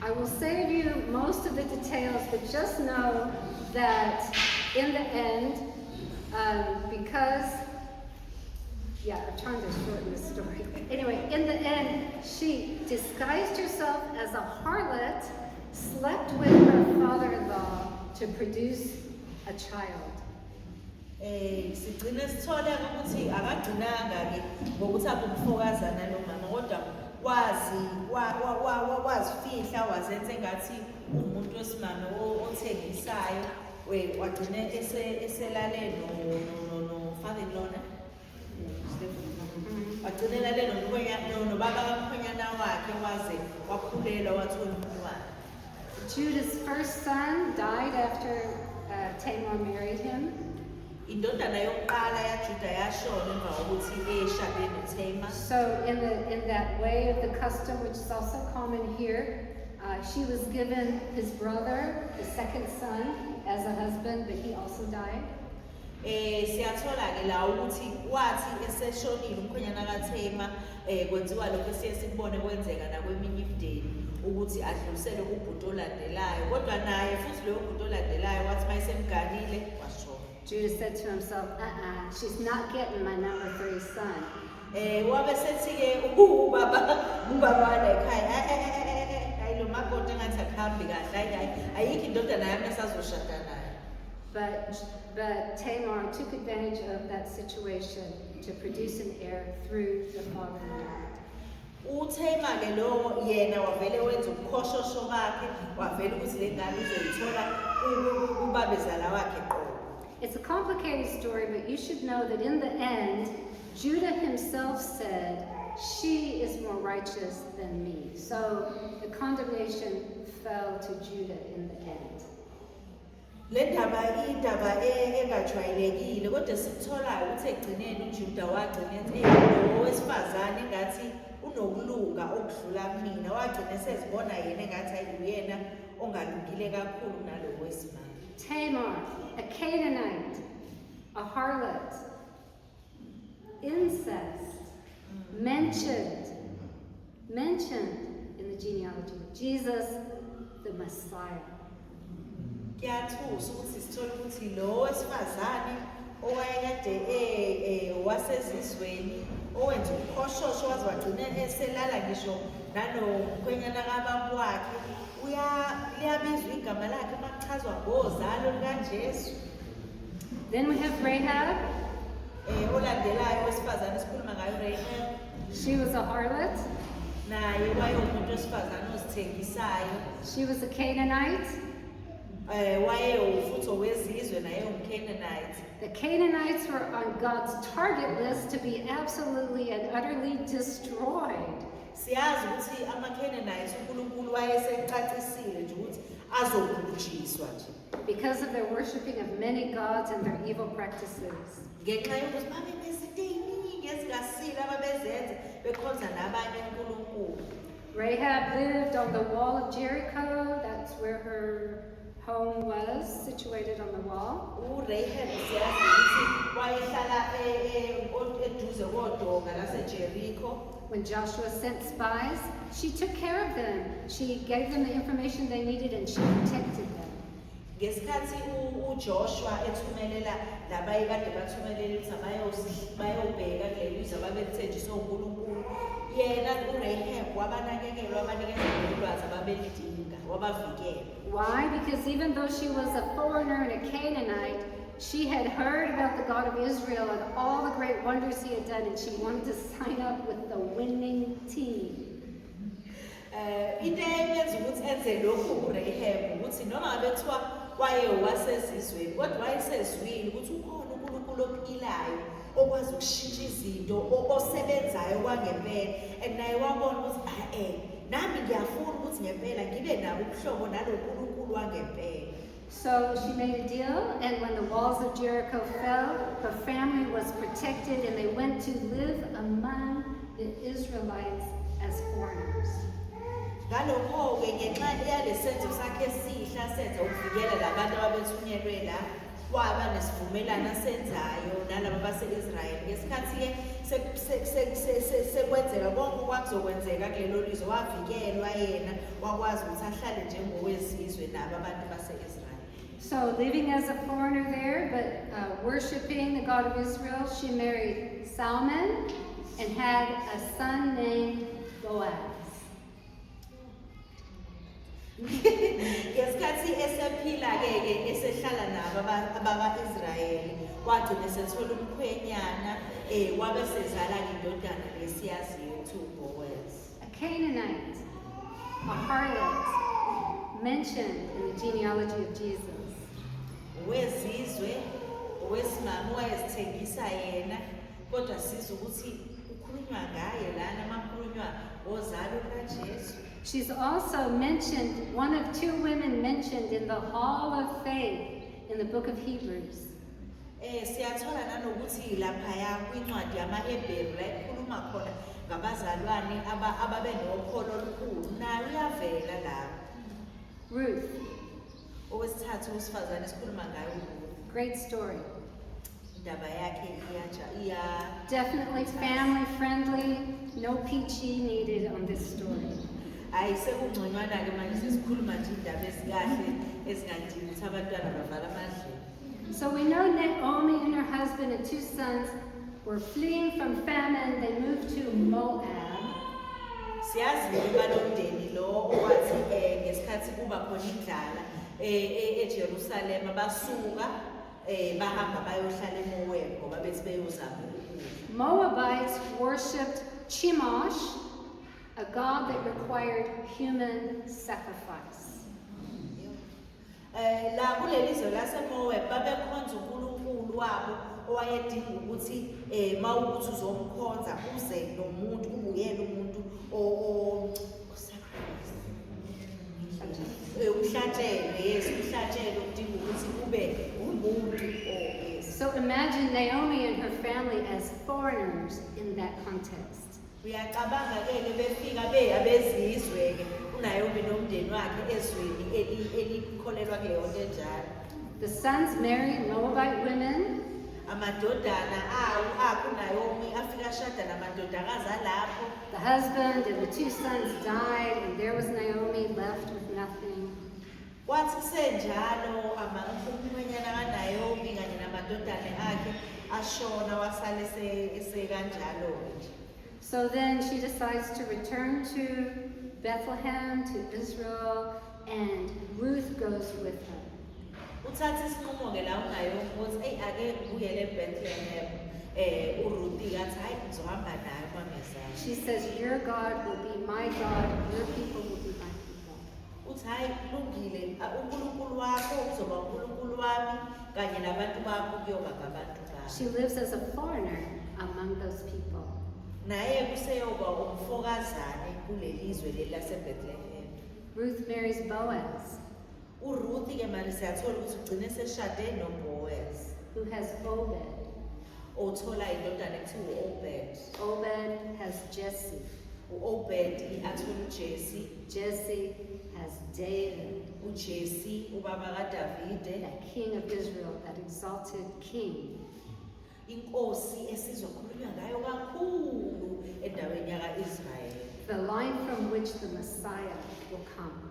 I will save you most of the details, but just know that in the end, because, I'm trying to shorten the story. Anyway, in the end, she disguised herself as a harlot, slept with her father-in-law to produce a child. Sigcine sithola ukuthi akagcinanga-ke ngokuthi abe umfokazana lo mama kodwa wazifihla wazenza engathi umuntu wesimame othengisayo wagcine eselale no-father-in-law wagcine elale nobaba kamkhwenyana wakhe waze wakhulelwa wathola umntwana. Judah's first son died after Tamar married him. Indodana yokuqala yaJuda yashona emva kokuthi eshade noTamar. So in that way of the custom, which is also common here, she was given his brother, the second son, as a husband, but he also died. Siyathola-ke la ukuthi wathi eseshonile umkhwenyana kaTamar kwenziwa lokho esiye sikubone kwenzeka nakweminye imindeni ukuthi adlulisele kubhuti olandelayo kodwa naye futhi loyo bhuti olandelayo wathi uma esemganile washona. Judah said to himself, she's not getting my number 3 son. Wabe sethi-ke ubaba ekhaya hayi lo makoti engathi akuhambi kahle ayikho indodana yami esazoshada nayo. But Tamar took advantage of that situation to produce an heir through the father-in-law. uTamar-ke lo yena wavele wenza ubuqhoshosho bakhe wavele ukuthi le ngane uzoyithola kubabezala wakhe qobo. It's a complicated story, but you should know that in the end, Judah himself said she is more righteous than me. So the condemnation fell to Judah in the end. Le ndaba indaba engajwayelekile kodwa sithola ukuthi egcineni uJuda wagcina ethi lo wesifazane engathi unokulunga okudlula mina wagcina sezibona yena engathi ayuyena ongalungile kakhulu nalo wesimanje. Tamar, a Canaanite, a harlot, incest, mentioned in the genealogy of Jesus, the Messiah. Kuyathusa ukuthi sithole ukuthi lo wesifazane owayekade wasezizweni owenza ukhoshosho waze wagcina eselala ngisho nanomkhwenyana kababa wakhe liyabizwa igama lakhe makuchazwa ngozalo lukaJesu. Then we have Rahab. Olandelayo wesifazane esikhuluma ngayo Rahab. She was a harlot. Naye wayewumuntu wesifazane ozithengisayo. She was a Canaanite. Wayewufutho wezizwe naye umCanaanite. The Canaanites were on God's target list to be absolutely and utterly destroyed. Siyazi ukuthi amaCanaanites uNkulunkulu wayesecacisile nje ukuthi azobhujiswa nje. Because of their worshipping of many gods and their evil practices. Ngenxa yokuthi babenezinto eziningi ezingasile ababezenza bekhonza nabanye uNkulunkulu. Rahab lived on the wall of Jericho. That's where her home was, situated on the wall. URahab siyazi ukuthi wayehlala eduze kodonga laseJericho. When Joshua sent spies, she took care of them. She gave them the information they needed and she protected them. Ngesikhathi uJoshua ethumelela labayekade bathumelela ukuthi bayobheka kuleli izwe ababethenjiswe uNkulunkulu yena uRahab wabanakekela wabanikeza ulwazi ababelidinga wabavikela. Why? Because even though she was a foreigner and a Canaanite, she had heard about the God of Israel and all the great wonders he had done, and she wanted to sign up with the winning team. Into eyenza ukuthi enze lokhu uRahab ukuthi noma bethiwa wayewasezizweni kodwa wayesezwile ukuthi ukhona uNkulunkulu ophilayo okwazi ukushintsha izinto osebenzayo kwangempela and naye wabona ukuthi nami ngiyafuna ukuthi ngempela ngibe nabo ubuhlobo nalo uNkulunkulu wangempela. So she made a deal, and when the walls of Jericho fell, her family was protected and they went to live among the Israelites as foreigners. Ngalokho-ke ngenxa yalesenzo sakhe esihle asenza ukuvikela labantu ababethunyelwe la waba nesivumelano asenzayo nalabo base-Israyeli ngesikhathi-ke sekwenzeka konke okwakuzokwenzeka kulelo lizwe wavikelwa yena wakwazi ukuthi ahlale njengowezizwe nabo abantu base-Israyeli. So living as a foreigner there, but worshiping the God of Israel, she married Salmon and had a son named Boaz. Ngesikhathi esephila-ke esehlala nabo abaka-Israyeli wagcina esethola umkhwenyana wabe sezala-ke indodana lesiyaziyo uBoaz. A Canaanite, a harlot, mentioned in the genealogy of Jesus. Wezizwe owesimame wayezithengisa yena kodwa sizwe ukuthi ukhulunywa ngaye lana makhulunywa ngozalo lukaJesu. She's also mentioned, one of two women mentioned in the Hall of Faith in the book of Hebrews. Siyathola nanokuthi laphaya kwincwadi yamaHebheru la ikhuluma khona ngabazalwane ababenokholo olukhulu nayo uyavela lapho. Ruth, Owesithathu wesifazane esikhuluma ngayo great story. indaba yakhe Definitely family friendly, no peachy needed on this story. Sekungconywana-ke manje sesikhuluma nje indaba ezikahle ezingadingi ukuthi abantwana bavala amadlelo. So we know Naomi and her husband and two sons were fleeing from famine. They moved to Moab. Siyazi balomndeni lo owathi ngesikhathi kuba khona indlala eJerusalema basuka bahamba bayohlala eMoab ngoba bethi beyozama ukudla. Moabites worshipped Chemosh, a god that required human sacrifice. La kuleli zwe laseMoab babekhonza uNkulunkulu wabo owayedinga ukuthi mawukuthi uzomkhonza uze nomuntu ubuyele umuntu uhlatshelwe yes uhlatshelwe udinga ukuthi kube umuntu yes. So imagine Naomi and her family as foreigners in that context. Uyacabanga ke befika abezizwe ke uNaomi nomndeni wakhe ezweni elikholelwa kuleyo nto enjalo. The sons married Moabite women, Amadodana uNaomi afika ashada namadodakazi alapho. the husband and the 2 sons died, and there was Naomi left with nothing. Kwathi kusenjalo umkhwenyana kaNaomi kanye namadodana akhe ashona wasale sekanjalo nje. So then she decides to return to Bethlehem, to Israel, and Ruth goes with her. Uthatha isinqumo ke la uNaomi ukuthi ake ngibuyele eBethlehem uRuthi kathi hayi ngizohamba naye kwamezana. She says, your God will be my God, your people will be my people. Uthi hayi kulungile uNkulunkulu wakho uzoba uNkulunkulu wami kanye nabantu bakho kuyoba ngabantu bami. She lives as a foreigner among those people. Naye kuseyoba umfokazane kulelizwe leli laseBethlehem. Ruth marries Boaz, uRuthi ke manje siyathola ukuthi ugcine seshade noBoaz who has Obed. othola indodana ekuthiwa uObed. Obed has Jesse. uObed athola uJesse, Jesse has David, uJesse ubaba kaDavide, that king of Israel, that exalted king. inkosi esizwa khulunywa ngayo kakhulu endaweni yakaIsrayeli. The line from which the Messiah will come.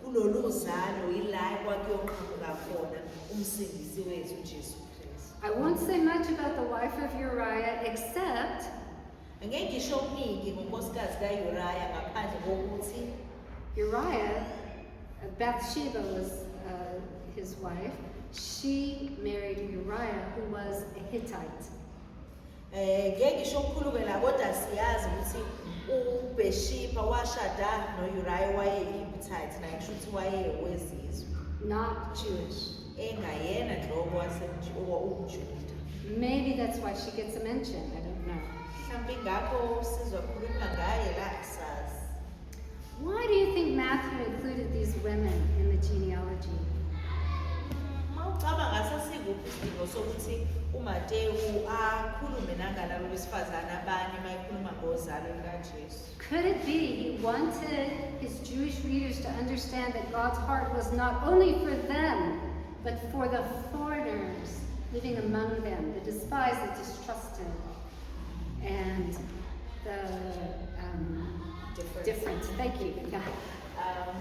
Kulolu zalo ila kwakuyoqhamuka khona umsindisi wethu uJesu Kristu. I won't say much about the wife of Uriah, except Angeke ngisho okuningi ngonkosikazi kaUriah ngaphandle kokuthi Uriah, Bathsheba was his wife. She married Uriah, who was a Hittite. ngeke ngisho okukhulu la kodwa siyazi ukuthi uBeshipha washada noUriah wayeyiHittite naye kusho ukuthi wayewezizwe Not Jewish. engayena nhlobo umJuda. Maybe that's why she gets a mention. I don't know. Mhlawumbe ingakho sizwa khulunywa ngaye la sazi. Why do you think Matthew included these women in the genealogy? Mawucabanga sasikuphi isidingo sokuthi uMateyu akhulume nangalabo besifazane abanye mayikhuluma ngozalo likaJesu. Could it be he wanted his Jewish readers to understand that God's heart was not only for them, but for the foreigners living among them, the despised, the distrusted, and the different. Thank you. Yeah.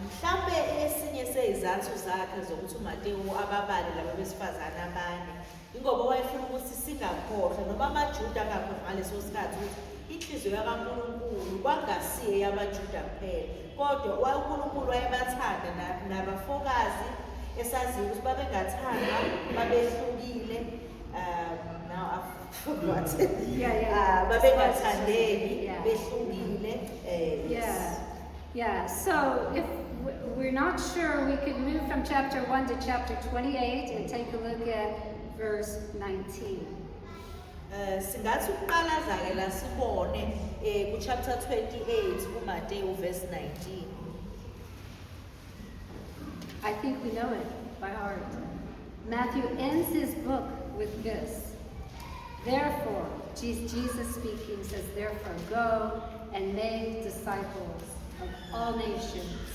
Mhlawumbe esinye sezizathu zakhe zokuthi uMateyu ababale laba besifazane abanye ingoba wayefuna ukuthi singakhohlwa noma amaJuda akakhohlwa ngaleso sikhathi ukuthi inhliziyo kaNkulunkulu kwangasiye yabaJuda kuphela kodwa uNkulunkulu wayebathanda nabafokazi esaziyo ukuthi babengathandwa babehlukile now I forgot babengathandeki behlukile Yeah, so if we're not sure, we could move from chapter 1 to chapter 28 and take a look at verse 19. Singathi ukuqalaza ke la sibone ku chapter 28 kuMateyu verse 19. I think we know it by heart. Matthew ends his book with this. Therefore, Jesus speaking says, therefore go and make disciples of all nations.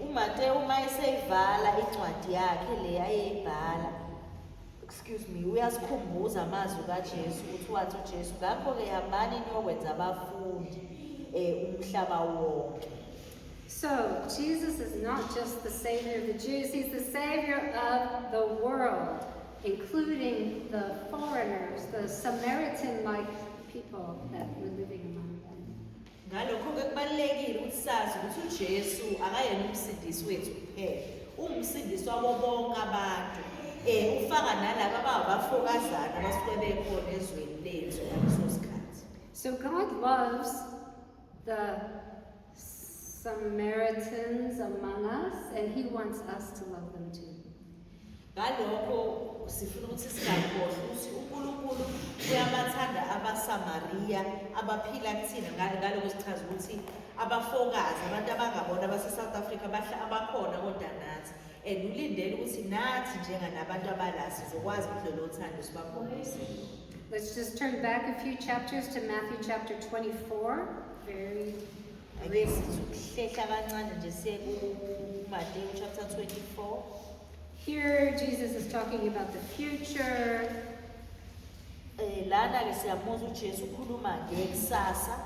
uMateyu mayeseyivala incwadi yakhe le ayeyibhala uyasikhumbuza amazwi kaJesu ukuthi wathi uJesu ngakho ke hambani niyokwenza abafundi umhlaba wonke. So, Jesus is not just the Savior of the Jews, He's the Savior of the world, including the foreigners, the Samaritan-like people that were living among them. Ngalokho ke kubalekile ukuthi sazi ukuthi uJesu akayena umsindisi wethu kuphela. Umsindisi wabo bonke abantu. Ufaka nalabo abafokazana abasuke bekhona ezweni lethu ngaleso sikhathi. So God loves the Samaritans among us, and He wants us to love them too. Ngalokho sifuna ukuthi singakhohlwa ukuthi uNkulunkulu uyabathanda abaSamaria abaphila kuthina ngalokho sichaza ukuthi abafokazi abantu abangabona abase-South Africa abakhona kodwa nathi and ulindele ukuthi nathi njenganabantu abala sizokwazi ukudlula uthando sibakhombise. Let's just turn back a few chapters to Matthew chapter 24. Very Ake sihlehla kancane nje siye kuMateyu chapter 24. Here, Jesus is talking about the future. Lana ke siyamuzwa uJesu ukhuluma ngekusasa.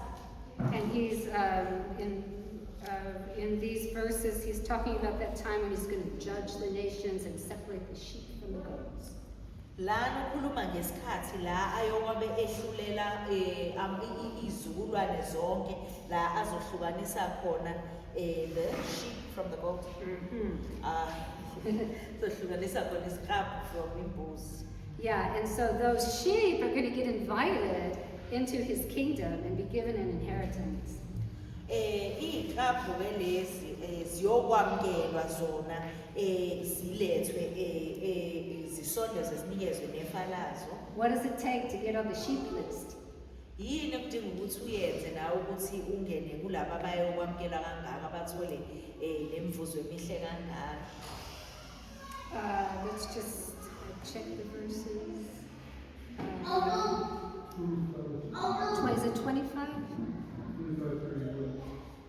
And he's in these verses, he's talking about that time when he's going to judge the nations and separate the sheep from the goats. Lana ukhuluma ngesikhathi la ayowabe ehlulela izizukulwane zonke la azohlukanisa khona the sheep from the goat. Zohlukanisa khona isiklabhu from imbuzi. Yeah, and so those sheep are going to get invited into his kingdom and be given an inheritance. Iziklabhu ke lezi ziyokwamkelwa zona zilethwe zisondezwe zinikezwe nefa lazo. What does it take to get on the sheep list? Yini ekudinga ukuthi uyenze nawe ukuthi ungene kulabo abayokwamkela kangaka abathole lemvuzo emihle kangaka? Let's just check the verses. Is it 25?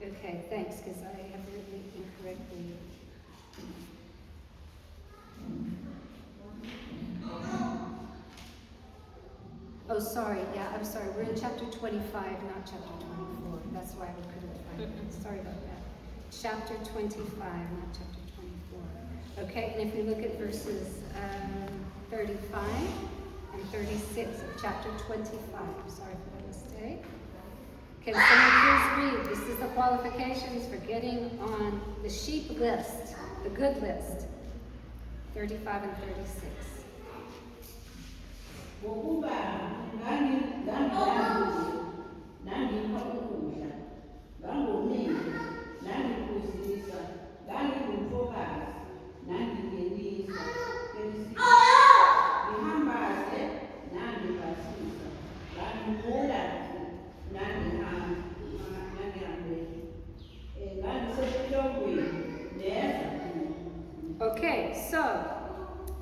Okay, thanks, because I have written it incorrectly. Oh, sorry, yeah, I'm sorry. We're in chapter 25, not chapter 24. That's why we couldn't find it. Sorry about that. Chapter 25, not chapter 24. Okay, and if we look at verses 35 and 36 of chapter 25. Sorry for that mistake. Can someone please read? This is the qualifications for getting on the sheep list, the good list. 35 and 36. Ngokuba ngangipha ukudla, ngangomile, ngangiphuzisa, ngangingumfokazi, ngangingenisa, ngihambaze, nangibasisa, ngangivula, ngangihambele, ngangisebulongweni, neza. Okay, so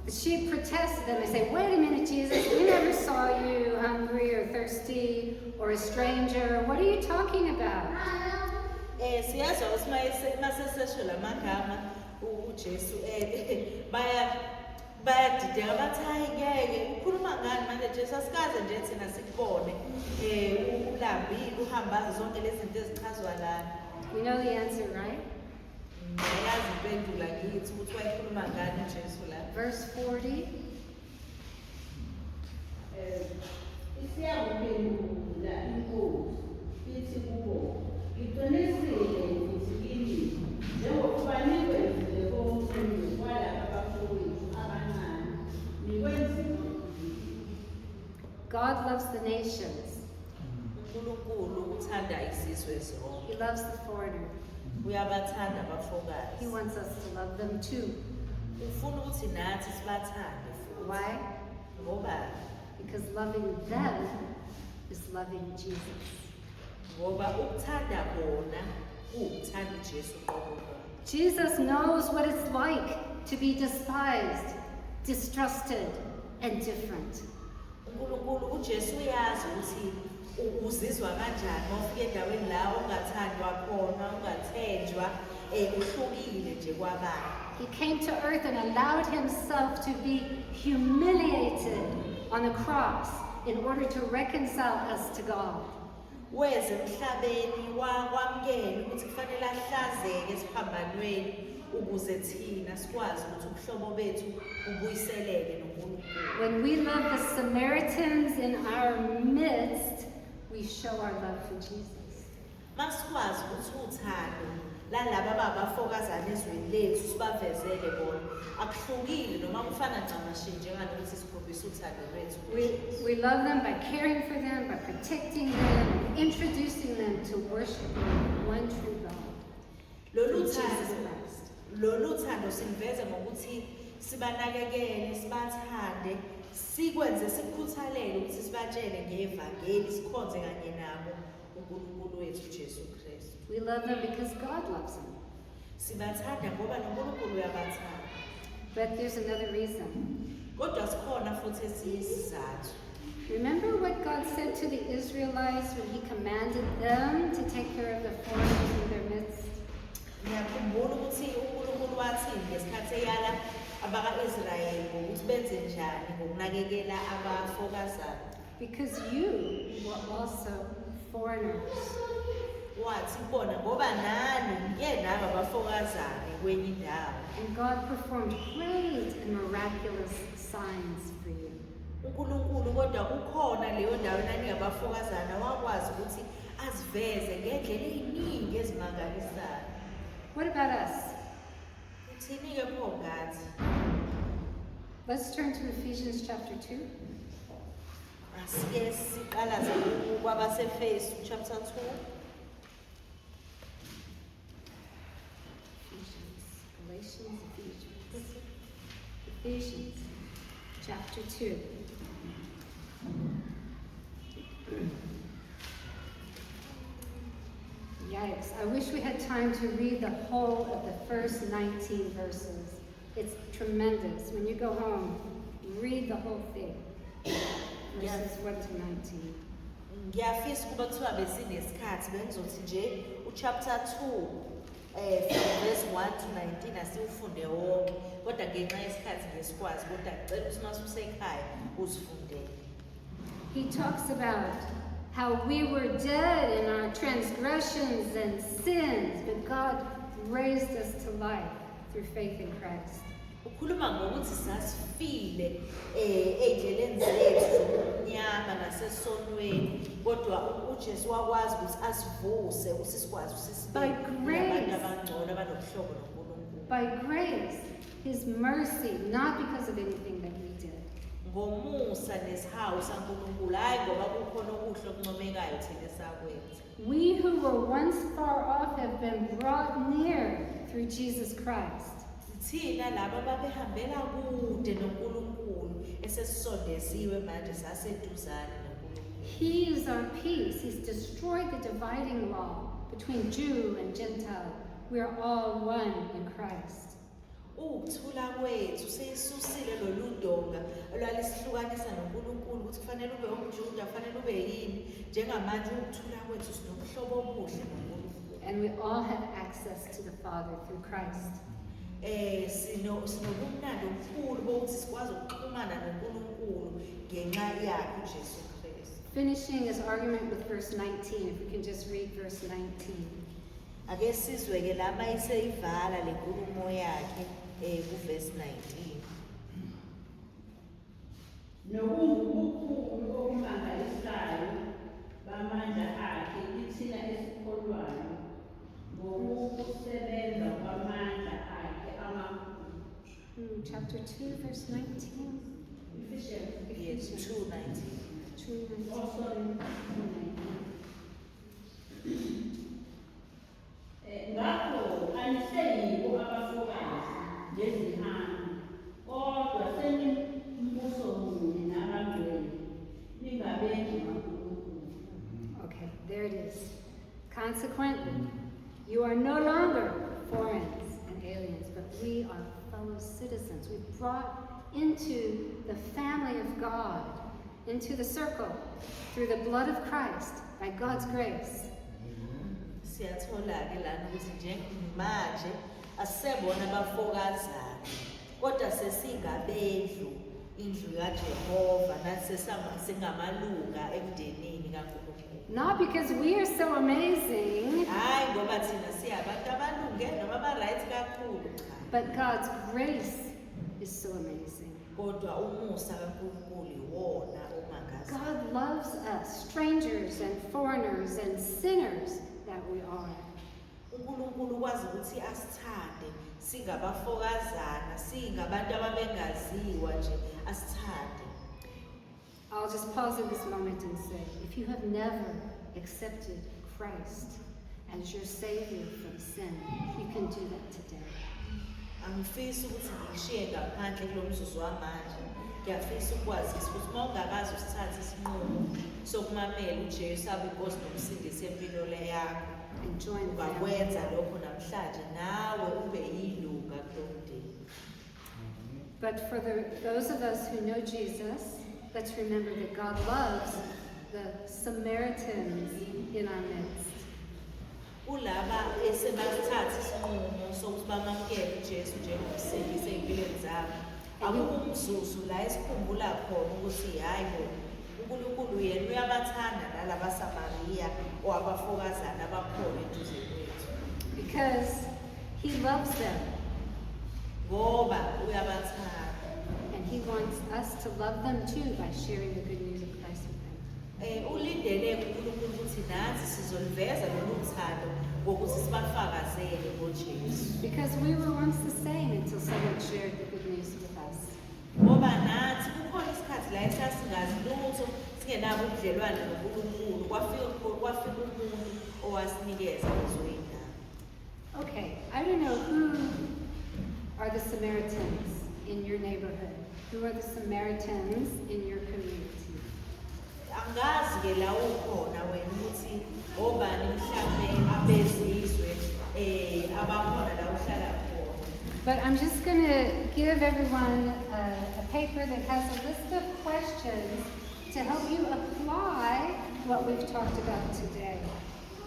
the sheep protest them. They say, wait a minute, Jesus, we never saw you hungry or thirsty or a stranger. What are you talking about? Siyazwa ukuthi masesesho lamagama uJesu bayadideka bathi hayi ngeke ukhuluma ngani manje Jesu asikaze nje thina sikubone ulambile uhambaza zonke lezi zinto ezichazwa lana. We know the answer, right? Ayazi impendula ngithi ukuthi wayekhuluma ngani uJesu la. Verse 40. Isiyakuphendula inkosi ithi kubo, ngiqinisile ngithi kini, njengokuba nikwenzile komunye walaba bafowethu abancane, nikwenzile. God loves the nations. uNkulunkulu uthanda izizwe zonke. He loves the foreigner. Uyabathanda He abafokazi. wants us to love them too. Ufuna ukuthi nathi sibathande futhi. Why? Ngoba Because loving them is loving Jesus. ngoba ukuthanda bona ukuthanda uJesu qobo. Jesus knows what it's like to be despised, distrusted, and different. uNkulunkulu uJesu uyazi ukuthi uzizwa kanjani ofike endaweni la ongathandwa khona ungathenjwa uhlukile nje kwabanye. He came to earth and allowed himself to be humiliated on the cross in order to reconcile us to God. Weze emhlabeni wakwamkela ukuthi kufanele ahlazeke esiphambanweni ukuze thina sikwazi ukuthi ubuhlobo bethu ubuyiseleke noNkulunkulu. When we love the Samaritans in our midst, we show our love for Jesus. Masikwazi ukuthi uthando lalaba ababafokazana ezweni lethu sibavezele bona akuhlukile noma kufana ncamashi njengalokuthi sikhombisa uthando lwethu. We love them by caring for them, by protecting them, and introducing them to worship one true God. Lolu Jesus thando Christ. lolu thando siliveze ngokuthi sibanakekele, sibathande, sikwenze sikukhuthalele ukuthi sibatshele ngevangeli, sikhonze kanye nabo uNkulunkulu wethu Jesu Kristu. We love them because God loves them. Sibathanda ngoba noNkulunkulu uyabathanda. But there's another reason. Kodwa sikhona futhi ezinye isizathu. Remember what God said to the Israelites when He commanded them to take care of the foreigners in their midst? Ngiyakhumbula ukuthi uNkulunkulu wathi ngesikhathi eyala abaka-Israyeli ngokuthi benze njani ngokunakekela abafokazana. Because you were also foreigners. Wathi bona ngoba nani ke nabo abafokazana kwenye indawo. And God performed great and miraculous signs for you. uNkulunkulu kodwa kukhona leyo ndawo naningabafokazana wakwazi ukuthi aziveze ngendlela eziningi ezimangalisayo. What about us? Uthini-ke pho ngathi? Let's turn to Ephesians chapter 2. Asike siqalaze kwabaseFesu chapter 2. Galatians, Ephesians chapter 2. Yikes, I wish we had time to read the whole of the first 19 verses. It's tremendous. When you go home, read the whole thing. Verses 1 to 19. Ngiyafisa ukuba kuthiwa besinesikhathi bengizothi nje uchapter 2 from verse 1 to 19 asiwufunde wonke kodwa ngenxa yesikhathi ngesikwazi kodwa ngicela ukuthi masusekhaya uzifundele. He talks about how we were dead in our transgressions and sins, but God raised us to life through faith in Christ. Ukhuluma ngokuthi sasifile ey'ndleleni zethu zobumnyama nasesonweni kodwa uJesu wakwazi ukuthi asivuse ukuthi sikwazi ukuthi sibe nabantu abangcono abanobuhlobo noNkulunkulu. By grace, His mercy, not because of anything that we did. Ngomusa nesihawu saNkulunkulu hayi ngoba kukhona okuhle okuncomekayo thina esakwenza. We who were once far off have been brought near through Jesus Christ. Thina laba ababehambela kude noNkulunkulu esesisondeziwe manje saseduzane noNkulunkulu. He is our peace. He's destroyed the dividing wall between Jew and Gentile. We are all one in Christ. Ukuthula kwethu seyisusile loludonga olwalisihlukanisa noNkulunkulu ukuthi kufanele ube umJuda kufanele ube yini njengamanje ukuthula kwethu sinobuhlobo obuhle noNkulunkulu. And we all have access to the Father through Christ. Sinobumnandi obukhulu bokuthi sikwazi ukuxhumana noNkulunkulu ngenxa yakhe uJesu Kristu. Finishing his argument with verse 19, if we can just read verse 19. Ake sizwe ke lama iseyivala lenkulumo yakhe kuverse 19. Nokungubukhulu okumangalisayo bamandla akhe kithina esikholwayo ngokusebenza kwamandla akhe amakhulu. Chapter 2, verse 19. Yes, 2:19. 2:19. Also, ngakho aniseyibo abafokazi ngezihambi kodwa senimbuso munye nabangcwele ningabenzi kaNkulunkulu. Okay, there it is. Consequently, you are no longer foreigners and aliens, but we are fellow citizens. We're brought into the family of God, into the circle, through the blood of Christ, by God's grace. Siyathola-ke lana ukuthi njengamanje asisebona abafokazana kodwa sesingabendlu indlu kaJehova nathi sesingamalunga emndenini kaNkulunkulu. Not because we are so amazing, Hayi ngoba thina siyabantu abalungele noma aba-right kakhulu cha. but God's grace is so amazing. Kodwa umusa kaNkulunkulu iwona omangazayo. God loves us, strangers and foreigners and sinners that we are. uNkulunkulu ukwazi ukuthi asithande singabafokazana singabantu ababengaziwa nje asithande. I'll just pause at this moment and say, if you have never accepted Christ as your Savior from sin, you can do that today. angifisi ukuthi ngishiye ngaphandle kulo mzuzu wamanje. Ngiyafisa ukwazisa ukuthi uma ungakazi usithathe isinqumo sokumamela uJesu abe inkosi nomsindisi empilo yakho, and join them. ungakwenza lokho namhlanje nawe ube yilunga kulo mndeni. But for those of us who know Jesus, let's remember that God loves the Samaritans in our midst. Kulaba esebathatha isinqumo sokuthi bamamukele uJesu njengomsindisi ey'mpilweni zabo, akukho umzuzu la esikhumbula khona ukuthi hayi bo uNkulunkulu yena uyabathanda nalaba Samariya or abafokazana abakhona eduze kwethu, Because he loves them, ngoba uyabathanda. and he wants us to love them too by sharing the good news of Christ with them. Ulindele uNkulunkulu ukuthi nathi sizoliveza lolu thando ngokuthi sibafakazele ngoJesu. Because we were once the same until someone shared the good news with us. Ngoba nathi kukhona isikhathi la esasingazi lutho singenabo ubudlelwane noNkulunkulu, kwafika umuntu owasinikeza lezo yindaba. Okay, I don't know who are the Samaritans in your neighborhood. Who are the Samaritans in your community? Angazi-ke la ukhona wena ukuthi obani mhlambe abezizwe abakhona la uhlala khona. But I'm just going to give everyone a paper that has a list of questions to help you apply what we've talked about today.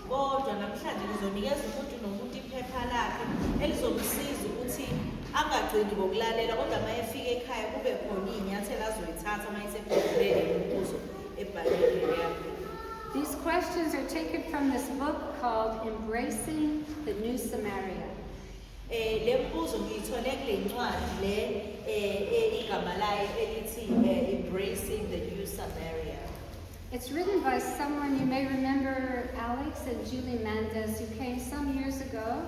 Kodwa namhlanje ngizonikeza umuntu nomuntu iphepha lakhe elizomsiza ukuthi angagcini ngokulalela, kodwa uma efika ekhaya kube khona iy'nyathelo azoyithatha uma esephendulele imibuzo ebhalekile yakhe. These questions are taken from this book called Embracing the New Samaria. Le mbuzo ngiyithole kule ncwadi le igama layo elithi Embracing the New Samaria. It's written by someone you may remember, Alex and Julie Mandes, who came some years ago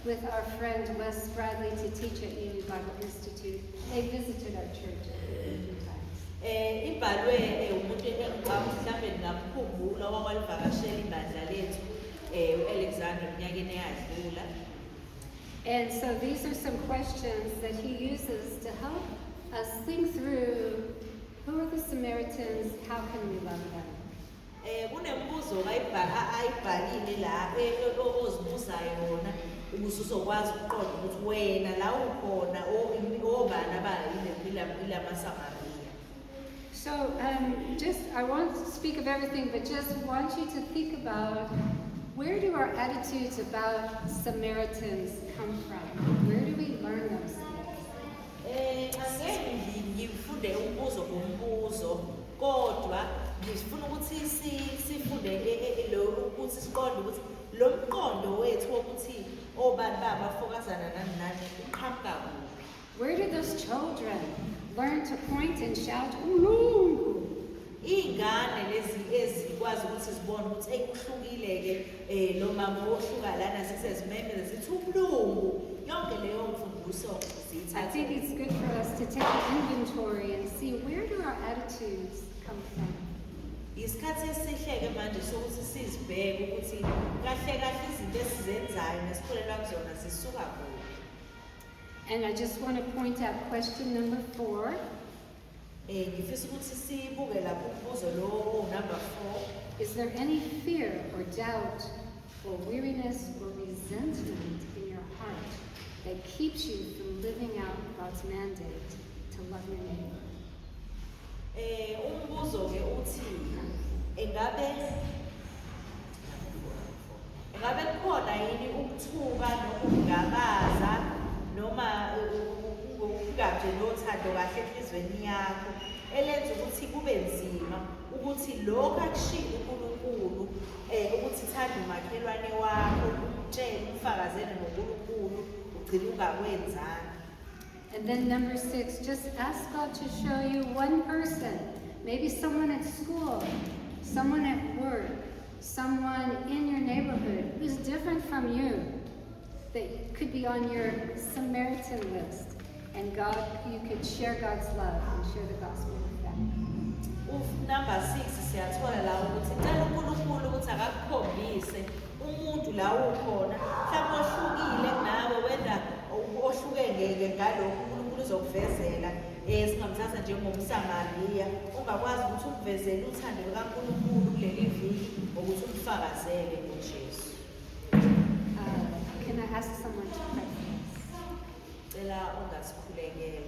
with our friend Wes Bradley to teach at Uni Bible Institute. They visited our church a few times. Ibhalwe umuntu mhlambe ngingamkhumbula owawalivakashela ibandla lethu u-Alexander eminyakeni eyadlula. And so these are some questions that he uses to help us think through who are the Samaritans, how can we love them? Kunembuzo ayibhalile la ozibuza yona ukuze uzokwazi ukuqonda ukuthi wena la ukhona obani abayila maSamariya. So I won't speak of everything, but just want you to think about, where do our attitudes about Samaritans come from? Where do we learn those things? Angeke ngifunde umbuzo ngombuzo, kodwa ngifuna ukuthi sifunde ukuthi siqonde ukuthi lo mqondo wethu wokuthi obani babafokazana nani nani uqhamuka kuphi. Where did those children learn to point and shout, "Ulungu"? Iy'ngane lezi ezikwazi ukuthi zibone ukuthi ekuhlukile-ke lo mama ohluka lana sisezimemeze zithi ubuhlungu. Yonke leyo mfundiso I think it's good for us to take an inventory and see, where do our attitudes come from? Isikhathi esihle-ke manje sokuthi sizibheke ukuthi kahle kahle izinto esizenzayo nesikholelwa kuzona zisuka kuphi. And I just want to point out question number 4. Ngifisa ukuthi sibuke lapho umbuzo lo number 4. Is there any fear or doubt or weariness or resentment in your heart that keeps you from living out God's mandate to love your neighbor? Umbuzo-ke uthi engabe kukhona yini ukuthuka nokungabaza noma ukungabi nothando kahle enhlizweni yakho elenza ukuthi kube nzima ukuthi lokho akushilo uNkulunkulu ukuthi thanda umakhelwane wakho, umtshele ufakazele noNkulunkulu ugcine ungakwenzanga. And then number 6, just ask God to show you one person, maybe someone at school, someone at work, someone in your neighborhood who's different from you, that could be on your Samaritan list. And God, you could share God's love and share the gospel with them. Number 6 siyathola la ukuthi cela uNkulunkulu ukuthi akakukhombise umuntu la ukhona mhlawumbe ohlukile nawe, whether ohlukene ngalokhu uNkulunkulu uzokuvezela singamthatha njengomsamariya ungakwazi ukuthi ukuvezele uthando lukaNkulunkulu kuleli viki ukuthi umfakazele ngoJesu. Can I ask someone to pray for us? Cela ungasikhulekela.